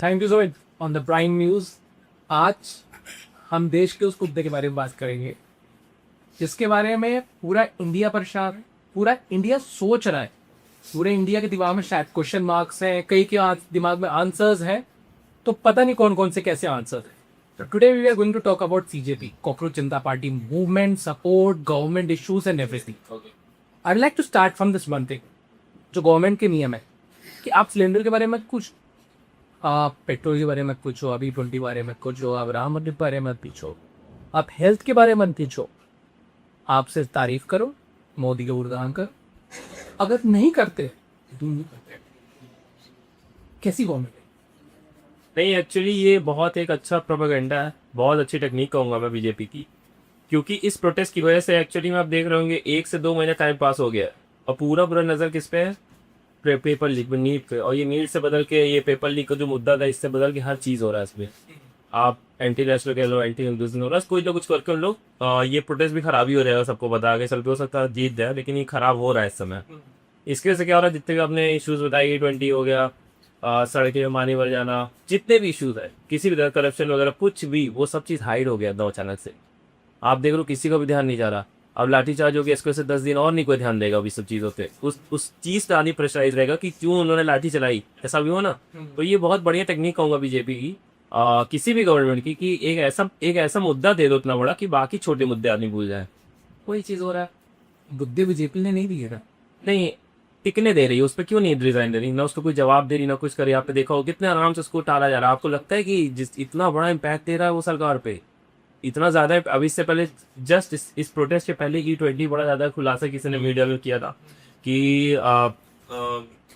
Thank you so much on the prime news. आज हम देश के उस मुद्दे के बारे में बात करेंगे जिसके बारे में पूरा इंडिया परेशान है, पूरा इंडिया सोच रहा है, पूरे इंडिया के दिमाग में शायद क्वेश्चन मार्क्स हैं, कई के दिमाग में आंसर्स हैं, तो पता नहीं कौन कौन से कैसे आंसर है। Today we are going to talk about CJP, cockroach Janata party movement, support, government issues and everything. I like to start from this one thing. जो गवर्नमेंट के नियम है कि आप सिलेंडर के बारे में कुछ, आप पेट्रोल के बारे में पूछो, अभी 20 के बारे में पूछो, आप राम मंदिर के बारे में पूछो, आप हेल्थ के बारे में पूछो, आप सिर्फ तारीफ करो, मोदी का गुणगान करो। अगर नहीं करते तो नहीं करते। कैसी गवर्नमेंट है? नहीं, एक्चुअली ये बहुत एक अच्छा प्रोपेगेंडा है, बहुत अच्छी टेक्निक कहूँगा मैं बीजेपी की। क्योंकि इस प्रोटेस्ट की वजह से एक्चुअली में आप देख रहे होंगे 1 से 2 महीने टाइम पास हो गया है और पूरा नज़र किस पे है? पेपर लीक पे, नीट पे। और ये नीट से बदल के ये पेपर लीक का जो मुद्दा था इससे बदल के हर चीज़ हो रहा है इसमें। आप एंटी नेशनल कह लो, एंटी हिंदुज़म हो रहा है, कोई ना कुछ करके उन लोग ये प्रोटेस्ट भी खराब ही हो रहेगा। सबको बता के चल पे हो सकता है जीत जाए, लेकिन ये खराब हो रहा है इस समय। इसके वजह से क्या हो रहा है, जितने भी आपने इश्यूज बताए, E20 हो गया, सड़कें में पानी भर जाना, जितने भी इश्यूज है किसी भी तरह करप्शन वगैरह कुछ भी, वो सब चीज़ हाइड हो गया एकदम अचानक से। आप देख लो किसी का भी ध्यान नहीं जा रहा। अब लाठीचार्ज हो गया, इसको से 10 दिन और नहीं कोई ध्यान देगा अभी सब चीज़ों पे। उस चीज़ का आदमी प्रेशराइज रहेगा कि क्यों उन्होंने लाठी चलाई, ऐसा भी हो ना। तो ये बहुत बढ़िया टेक्निक कहूँगा बीजेपी की, किसी भी गवर्नमेंट की, कि एक ऐसा मुद्दा दे दो इतना बड़ा कि बाकी छोटे मुद्दे आदमी भूल जाए। वही चीज़ हो रहा है। बुद्धि बीजेपी ने नहीं दिए ना। नहीं टिकने दे रही है, उस पर क्यों नहीं रिजाइन दे रही, ना उसको कोई जवाब दे रही, ना कुछ करे। आपने देखा हो कितने आराम से उसको टाला जा रहा है। आपको लगता है कि जिस इतना बड़ा इम्पैक्ट दे रहा है वो सरकार पे, इतना ज्यादा। अब इससे पहले जस्ट इस प्रोटेस्ट के पहले E20 बड़ा ज्यादा खुलासा किसी ने मीडिया में किया था कि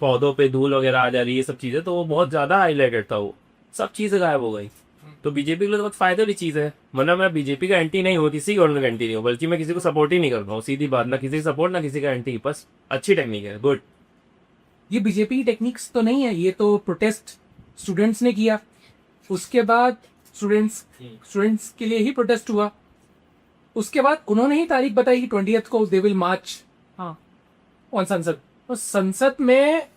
पौधों पे धूल वगैरह आ जा रही है, ये सब चीजें, तो वो बहुत ज्यादा हाईलाइटेड था। वो सब चीजें गायब हो गई। तो बीजेपी के लिए तो बहुत फायदे वाली चीज है। मतलब मैं बीजेपी का एंटी नहीं हूँ, किसी गवर्नमेंट का एंटी नहीं हूँ, बल्कि मैं किसी को सपोर्ट ही नहीं करता हूँ, सीधी बात। ना किसी का सपोर्ट, ना किसी का एंटी, बस अच्छी टेक्निक है, गुड। ये बीजेपी की टेक्निक्स तो नहीं है, ये तो प्रोटेस्ट स्टूडेंट्स ने किया। उसके बाद स्टूडेंट्स के लिए ही प्रोटेस्ट हुआ। उसके बाद उन्होंने ही तारीख बताई कि 20th को दे विल मार्च। हाँ, ऑन संसद। तो संसद में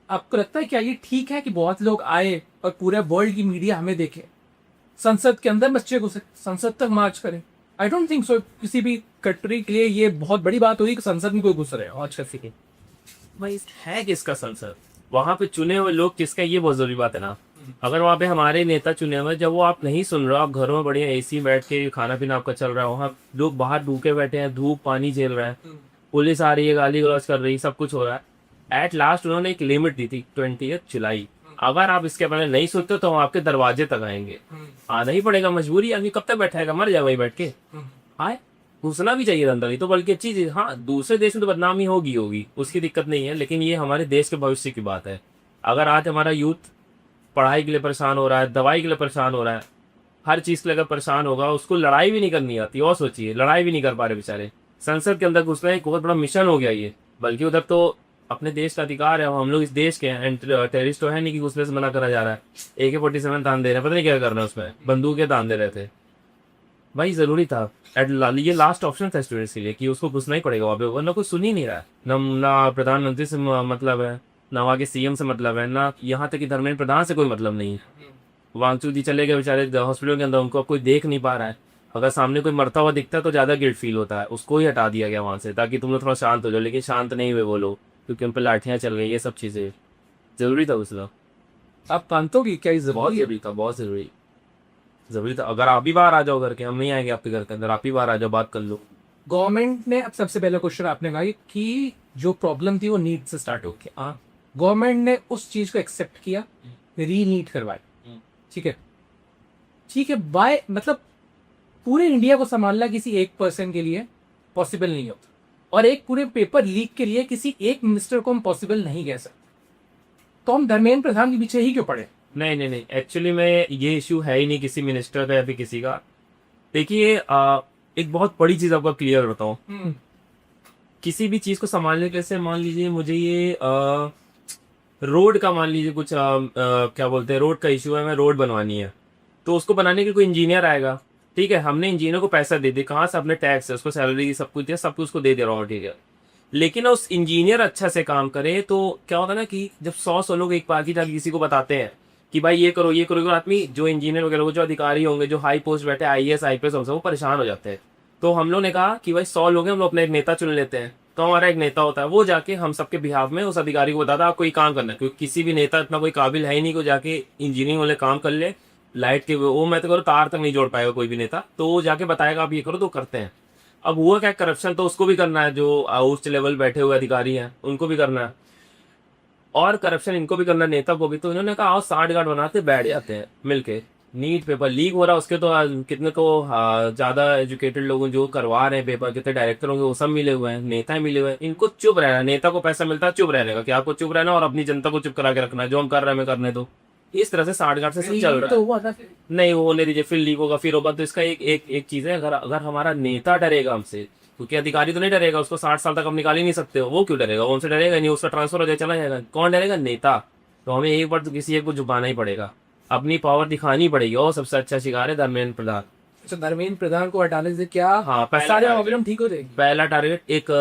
आपको लगता है क्या ये ठीक है कि बहुत लोग आए और पूरे वर्ल्ड की मीडिया हमें देखे, संसद के अंदर बच्चे घुसे, संसद तक मार्च करें? I don't think so. किसी भी कंट्री के लिए ये बहुत बड़ी बात होगी कि संसद में कोई घुस रहे हो आज किसी की। भाई है किसका संसद, वहां पे चुने हुए लोग किसका, ये बहुत जरूरी बात है ना। अगर वहां पे हमारे नेता चुने हुए, जब वो आप नहीं सुन रहे हो, आप घरों में बढ़िया AC बैठ के खाना पीना आपका चल रहा है, वहाँ लोग बाहर भूखे बैठे हैं, धूप पानी झेल रहे हैं, पुलिस आ रही है, गाली गलौज कर रही है, सब कुछ हो रहा है। एट लास्ट उन्होंने एक लिमिट दी थी 20 जुलाई। अगर आप इसके पहले नहीं सुनते तो हम आपके दरवाजे तक आएंगे। आना ही पड़ेगा, मजबूरी। आदमी कब तक बैठेगा, मर जाए वही बैठ के। आए, घुसना भी चाहिए अंदर, ही तो बल्कि अच्छी चीज। हाँ, दूसरे देश में तो बदनामी होगी, उसकी दिक्कत नहीं है, लेकिन ये हमारे देश के भविष्य की बात है। अगर आज हमारा यूथ पढ़ाई के लिए परेशान हो रहा है, दवाई के लिए परेशान हो रहा है, हर चीज के लिए अगर परेशान होगा, उसको लड़ाई भी नहीं करनी आती, और सोचिए लड़ाई भी नहीं कर पा रहे बेचारे। संसद के अंदर घुसना एक बहुत बड़ा मिशन हो गया ये। बल्कि उधर तो अपने देश का अधिकार है, हम लोग इस देश के हैं, टेररिस्ट तो है नहीं कि घुसने से मना करा जा रहा है। AK-47 तान दे रहे हैं, पता नहीं क्या करना है उसमें, बंदूकें तान दे रहे थे। भाई जरूरी था, ये लास्ट ऑप्शन था स्टूडेंट्स के लिए कि उसको घुसना ही पड़ेगा वहाँ पे, वरना कोई सुन ही नहीं रहा है। ना प्रधानमंत्री से मतलब है, ना वहाँ के CM से मतलब है, ना यहाँ तक कि धर्मेंद्र प्रधान से कोई मतलब नहीं है। वांगचू जी चले गए बेचारे हॉस्पिटल के अंदर, उनको अब कोई देख नहीं पा रहा है। अगर सामने कोई मरता हुआ दिखता है तो ज़्यादा गिल्ट फील होता है, उसको ही हटा दिया गया वहाँ से, ताकि तुम लोग थोड़ा शांत हो जाओ। लेकिन शांत नहीं हुए वो लोग, क्योंकि उन पर लाठियाँ चल गई, ये सब चीज़ें। जरूरी था उसका। आप मानते हो कि क्या ये बहुत जरूरी था, बहुत जरूरी था। अगर आप भी बाहर आ जाओ घर के, हम नहीं आएंगे आपके घर के अंदर, आप ही बाहर आ जाओ, बात कर लो। गवर्नमेंट ने, अब सबसे पहला क्वेश्चन आपने कहा कि जो प्रॉब्लम थी वो नीट से स्टार्ट हो गई। हाँ, गवर्नमेंट ने उस चीज को एक्सेप्ट किया, री नीट करवाए। ठीक है, ठीक है। बाय मतलब पूरे इंडिया को संभालना किसी एक पर्सन के लिए पॉसिबल नहीं होता, और एक पूरे पेपर लीक के लिए किसी एक मिनिस्टर को हम पॉसिबल नहीं कह सकते। तो हम धर्मेंद्र प्रधान के पीछे ही क्यों पड़े? नहीं, एक्चुअली में ये इशू है ही नहीं किसी मिनिस्टर का या फिर किसी का। देखिए, एक बहुत बड़ी चीज आपको क्लियर बताऊं। किसी भी चीज को संभालने के लिए, मान लीजिए मुझे ये रोड का, मान लीजिए कुछ क्या बोलते हैं, रोड का इशू है, मैं रोड बनवानी है, तो उसको बनाने के लिए कोई इंजीनियर आएगा। ठीक है, हमने इंजीनियर को पैसा दे दिया, कहाँ से? अपने टैक्स है, उसको सैलरी सब कुछ दिया, सब कुछ उसको दे दे रहा मटेरियल। लेकिन उस इंजीनियर अच्छा से काम करे तो क्या होता है ना कि जब 100 लोग एक बार की जाके किसी को बताते हैं कि भाई ये करो ये करो, आदमी जो इंजीनियर वगैरह हो, जो अधिकारी होंगे, जो हाई पोस्ट बैठे आईएएस आईपीएस ऑफिसर, वो परेशान हो जाते हैं। तो हम लोग ने कहा कि भाई 100 लोग हैं, हम लोग अपना एक नेता चुन लेते हैं। तो हमारा एक नेता होता है, वो जाके हम सबके बिहाफ में उस अधिकारी को बताता है आपको ये काम करना है, क्योंकि किसी भी नेता इतना कोई काबिल है ही नहीं को जाके इंजीनियरिंग वाले काम कर ले। लाइट के वो मैं तो करो तार तक नहीं जोड़ पाएगा कोई भी नेता, तो वो जाके बताएगा आप ये करो, तो करते हैं। अब हुआ क्या, करप्शन तो उसको भी करना है, जो उच्च लेवल बैठे हुए अधिकारी हैं उनको भी करना है, और करप्शन इनको भी करना है, नेता को भी। तो इन्होंने कहा आओ 60 गार्ड बनाते बैठ जाते हैं मिलके। नीट पेपर लीक हो रहा है उसके तो कितने को ज्यादा एजुकेटेड लोग जो करवा रहे हैं पेपर, कितने डायरेक्टर होंगे वो सब मिले हुए हैं, नेता मिले हुए हैं। इनको चुप रहना, नेता को पैसा मिलता है चुप रहने का, कि आपको चुप रहना और अपनी जनता को चुप करा के रखना है, जो हम कर रहे हैं हमें करने दो। इस तरह से 60 गार्ड से सब चल रहा तो है। हुआ था फिर। नहीं वो होने दीजिए, फिर लीक होगा फिर होगा। तो इसका एक चीज है, अगर अगर हमारा नेता डरेगा हमसे, क्योंकि अधिकारी तो नहीं डरेगा, उसको 60 साल तक हम निकाल ही नहीं सकते हो, वो क्यों डरेगा, वो हमसे डरेगा नहीं, उसका ट्रांसफर हो जाए चला जाएगा। कौन डरेगा, नेता। तो हमें एक बार तो किसी एक को झुकाना ही पड़ेगा, अपनी पावर दिखानी पड़ेगी, और सबसे अच्छा शिकार है धर्मेंद्र प्रधान। अच्छा, धर्मेंद्र प्रधान को हटाने से क्या हाँ, सारे प्रॉब्लम ठीक हो जाएगी? पहला टारगेट एक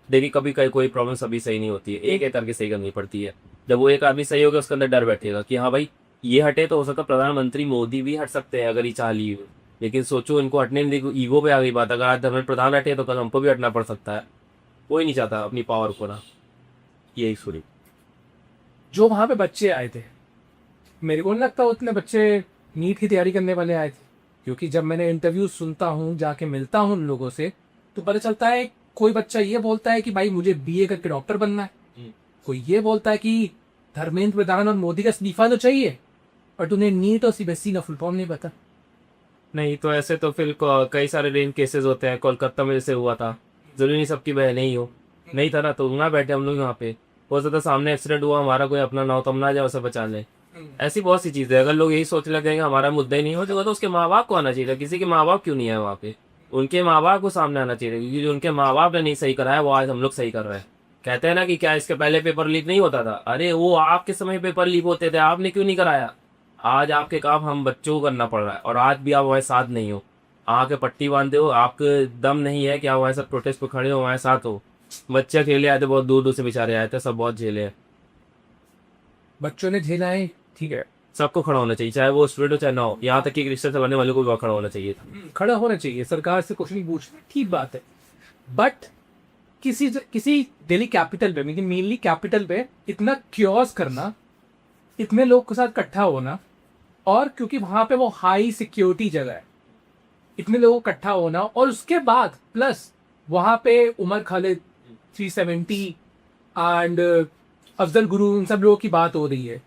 देखिए कभी कोई प्रॉब्लम सभी सही नहीं होती है, एक एक करके सही करनी पड़ती है। जब वो एक आदमी सही हो गया उसके अंदर डर बैठेगा कि हाँ भाई ये हटे तो हो सकता प्रधानमंत्री मोदी भी हट सकते हैं अगर ये चाह ली। लेकिन सोचो इनको हटने नहीं देखो, ईगो पे आ गई बात। अगर आज धर्मेंद्र प्रधान हटे तो कल हमको भी हटना पड़ सकता है। कोई नहीं चाहता अपनी पावर को ना, यही सुनी। जो वहां पे बच्चे आए थे, मेरे को नहीं लगता उतने बच्चे नीट की तैयारी करने वाले आए थे, क्योंकि जब मैंने इंटरव्यू सुनता हूँ, जाके मिलता हूँ उन लोगों से, तो पता चलता है कोई बच्चा ये बोलता है कि भाई मुझे बीए करके डॉक्टर बनना है, कोई ये बोलता है कि धर्मेंद्र प्रधान और मोदी का इस्तीफा तो चाहिए, और तुम्हें नीट और सीबीएसई का फुल फॉर्म नहीं पता। नहीं तो ऐसे तो फिर कई सारे रेप केसेस होते हैं, कोलकाता में जैसे हुआ था, जरूरी नहीं सबकी बहन ही हो। नहीं था ना तो ना बैठे हम लोग यहाँ पे, हो सकता सामने एक्सीडेंट हुआ, हमारा कोई अपना ना हो तो हम ना जाए उसे बचा लें। ऐसी बहुत सी चीजें, अगर लोग यही सोचने लगेंगे हमारा मुद्दा ही नहीं हो तो उसके माँ बाप को आना चाहिए। किसी के माँ बाप क्यों नहीं है वहाँ पे, उनके माँ बाप को सामने आना चाहिए, क्योंकि जो उनके माँ बाप ने नहीं सही कराया वो आज हम लोग सही कर रहे हैं। कहते हैं ना कि क्या इसके पहले पेपर लीक नहीं होता था, अरे वो आपके समय पेपर लीक होते थे, आपने क्यों नहीं कराया। आज आपके काम हम बच्चों को करना पड़ रहा है, और आज भी आप हमारे साथ नहीं हो, आके पट्टी बांधे हो, आपके दम नहीं है कि आप हमारे साथ प्रोटेस्ट पे खड़े हो, हमारे साथ हो। बच्चे अकेले आए थे, बहुत दूर दूर से बेचारे आए थे, सब बहुत झेले हैं। बच्चों ने झेला है, ठीक है, सबको खड़ा होना चाहिए, चाहे वो स्टूडेंट हो चाहे ना हो। यहाँ तक कि रिश्ते चलाने वाले को भी खड़ा होना चाहिए था। खड़ा होना चाहिए, सरकार से कुछ नहीं पूछना, ठीक बात है। बट किसी दिल्ली कैपिटल पे, लेकिन मेनली कैपिटल पे इतना क्योस करना, इतने लोग के साथ इकट्ठा होना, और क्योंकि वहां पे वो हाई सिक्योरिटी जगह है, इतने लोगों को इकट्ठा होना, और उसके बाद प्लस वहां पे उमर खालिद 370 एंड अफजल गुरु, उन सब लोगों की बात हो रही है,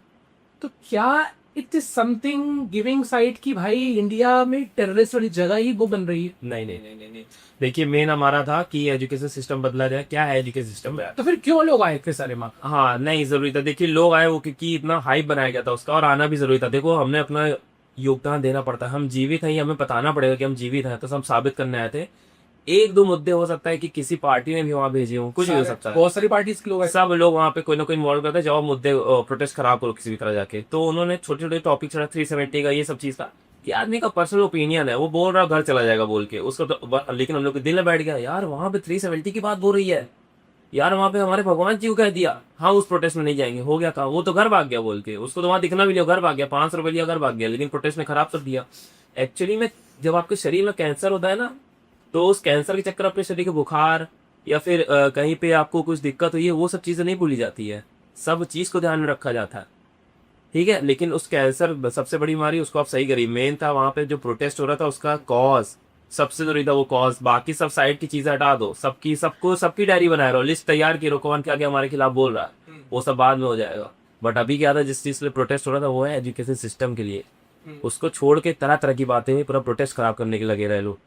तो क्या it is something giving side कि भाई इंडिया में टेररिस्ट वाली जगह ही वो बन रही है? नहीं नहीं नहीं नहीं नहीं, देखिए मेन हमारा था कि एजुकेशन सिस्टम बदला जाए। क्या है एजुकेशन सिस्टम है? तो फिर क्यों लोग आए इतने सारे वहां? हाँ नहीं जरूरी था, देखिए लोग आए वो क्योंकि इतना हाइप बनाया गया था उसका, और आना भी जरूरी था। देखो हमने अपना योगदान देना पड़ता है, हम जीवित हैं, हमें बताना पड़ेगा कि हम जीवित हैं, तो हम साबित करने आए थे। एक दो मुद्दे हो सकता है कि किसी पार्टी ने भी वहां भेजे हो, कुछ भी हो सकता है, बहुत सारी पार्टीज के लोग आए। सब लोग वहां पे कोई ना कोई इन्वॉल्व करते हैं, जब मुद्दे प्रोटेस्ट खराब करो किसी भी तरह जाके। तो उन्होंने छोटे छोटे टॉपिक चढ़ा 370 का, ये सब चीज का, कि आदमी का पर्सनल ओपिनियन है, वो बोल रहा घर चला जाएगा बोल के उसका तो, लेकिन हम लोग के दिल में बैठ गया यार वहां पे 370 की बात बोल रही है, यार वहां पे हमारे भगवान जी को कह दिया, हाँ उस प्रोटेस्ट में नहीं जाएंगे, हो गया कहा, वो तो घर भाग गया बोल के, उसको तो वहां दिखना भी नहीं, घर भाग गया, 500 रुपये लिया घर भाग गया, लेकिन प्रोटेस्ट ने खराब कर दिया। एक्चुअली में जब आपके शरीर में कैंसर होता है ना, तो उस कैंसर के चक्कर अपने शरीर के बुखार या फिर कहीं पे आपको कुछ दिक्कत हुई है, वो सब चीजें नहीं भूली जाती है, सब चीज को ध्यान में रखा जाता है, ठीक है। लेकिन उस कैंसर सबसे बड़ी बीमारी, उसको आप सही करिए। मेन था वहां पे जो प्रोटेस्ट हो रहा था उसका कॉज, सबसे जरूरी था वो कॉज। बाकी सब साइड की चीजें हटा दो, सबकी डायरी बना रहा हो, लिस्ट तैयार की रहो, कौन क्या क्या हमारे खिलाफ बोल रहा है, वो सब बाद में हो जाएगा। बट अभी क्या था, जिस चीज पे प्रोटेस्ट हो रहा था वो है एजुकेशन सिस्टम के लिए, उसको छोड़ के तरह तरह की बातें पूरा प्रोटेस्ट खराब करने के लगे रहे लोग।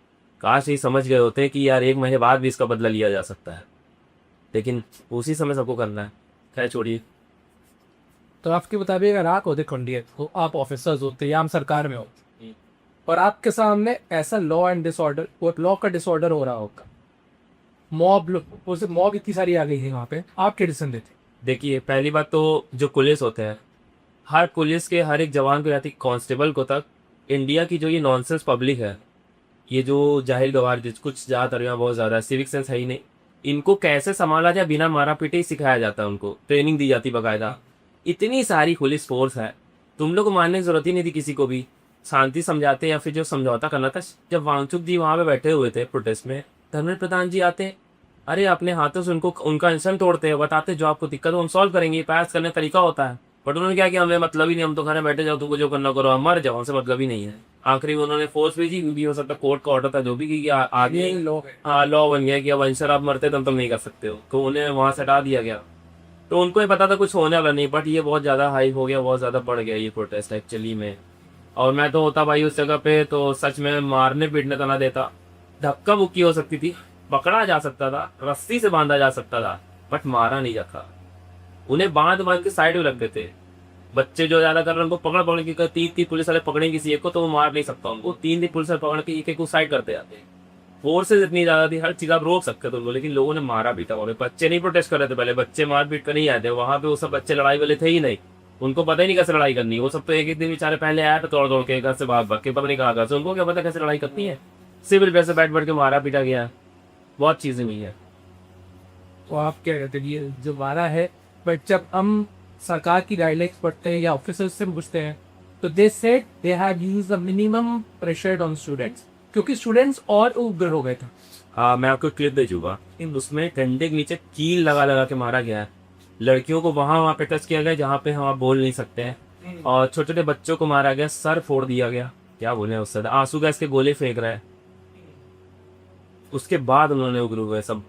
काश ये समझ गए होते कि यार 1 महीने बाद भी इसका बदला लिया जा सकता है, लेकिन उसी समय सबको करना है। खैर छोड़िए। तो आपके मुताबिक अगर आप होते खंडियत हो, आप ऑफिसर्स होते या हम सरकार में हो, और आपके सामने ऐसा लॉ एंड डिसऑर्डर, वो लॉ का डिसऑर्डर हो रहा होगा, मॉब इतनी सारी आ गई है वहाँ पे, आप क्या डिसीजन देते? देखिए पहली बात तो जो पुलिस होते हैं, हर पुलिस के हर एक जवान को जाती कांस्टेबल को तक, इंडिया की जो ये नॉनसेंस पब्लिक है, ये जो जाहिल गवार कुछ ज्यादातर यहाँ बहुत ज्यादा सिविक सेंस है ही नहीं, इनको कैसे संभाला जाए बिना मारा पीटे ही सिखाया जाता है, उनको ट्रेनिंग दी जाती बाकायदा। इतनी सारी पुलिस फोर्स है तुम लोग को मानने की जरूरत ही नहीं थी किसी को भी, शांति समझाते या फिर जो समझौता करना था। जब वांगचुक जी वहां पे बैठे हुए थे प्रोटेस्ट में, धर्मेंद्र प्रधान जी आते, अरे अपने हाथों से उनको उनका अनशन तोड़ते हैं, बताते जो आपको दिक्कत हो हम सॉल्व करेंगे, पास करने का तरीका होता है। बट उन्होंने क्या किया, हमें मतलब ही नहीं, हम तो घर में बैठे जाओ, तुमको जो करना करो, हम मर जाओ, हमसे मतलब ही नहीं है। आखिरी में उन्होंने फोर्स भेजी, भी हो सकता कोर्ट का ऑर्डर था जो भी, कि आगे ये लोग हैं। हाँ लॉ बन गया कि अब अनसर आप मरते तो तुम नहीं कर सकते हो, तो उन्हें वहां से हटा दिया गया। तो उनको ये पता था कुछ होने वाला नहीं, बट ये बहुत ज़्यादा हाई हो गया, बहुत ज़्यादा बढ़ गया ये प्रोटेस्ट एक्चुअली में। और मैं तो होता भाई उस जगह पे तो सच में मारने पीटने तो ना देता, धक्का मुक्की हो सकती थी, पकड़ा जा सकता था, रस्सी से बांधा जा सकता था, बट मारा नहीं जाता। उन्हें बांध बांध के साइड में रख देते। बच्चे जो ज्यादा कर रहे हैं उनको पकड़ पकड़ के, तीन तीन पुलिस वाले पकड़े किसी एक को तो वो मार नहीं सकता उनको, तीन तीन पुलिस वाले पकड़ के एक एक को साइड करते जाते हैं। फोर्सेज इतनी ज्यादा थी, हर चीज आप रोक सकते थे उनको, लेकिन लोगों ने मारा पीटा। और बच्चे नहीं प्रोटेस्ट कर रहे थे पहले, बच्चे मार पीट कर नहीं आए थे वहां पे, वो सब बच्चे लड़ाई वाले थे ही नहीं, उनको पता ही नहीं कैसे लड़ाई करनी है। वो सब तो एक एक दिन बेचारे पहले आए तो तोड़ तोड़ के घर से भाग भाग के, पता नहीं कहा से, उनको क्या पता कैसे लड़ाई करनी है। सिविल ड्रेस से बैठ बैठ के मारा पीटा गया, बहुत चीजें हुई है। तो आप क्या कहते हैं, ये जो वारा है, बट जब हम सरकार की गाइडलाइंस पढ़ते हैं या ऑफिसर्स से पूछते हैं तो they said they have used the minimum pressure on students, क्योंकि स्टूडेंट्स और उग्र हो गए थे। हाँ मैं आपको क्लिप भेजूंगा, उसमें डंडे के नीचे कील लगा लगा के मारा गया है। लड़कियों को वहां पे टच किया गया जहाँ पे हम आप बोल नहीं सकते हैं, और छोटे छोटे बच्चों को मारा गया, सर फोड़ दिया गया, क्या बोले उससे, आंसू गैस के गोले फेंक रहा है। उसके बाद उन्होंने उग्र हुए सब।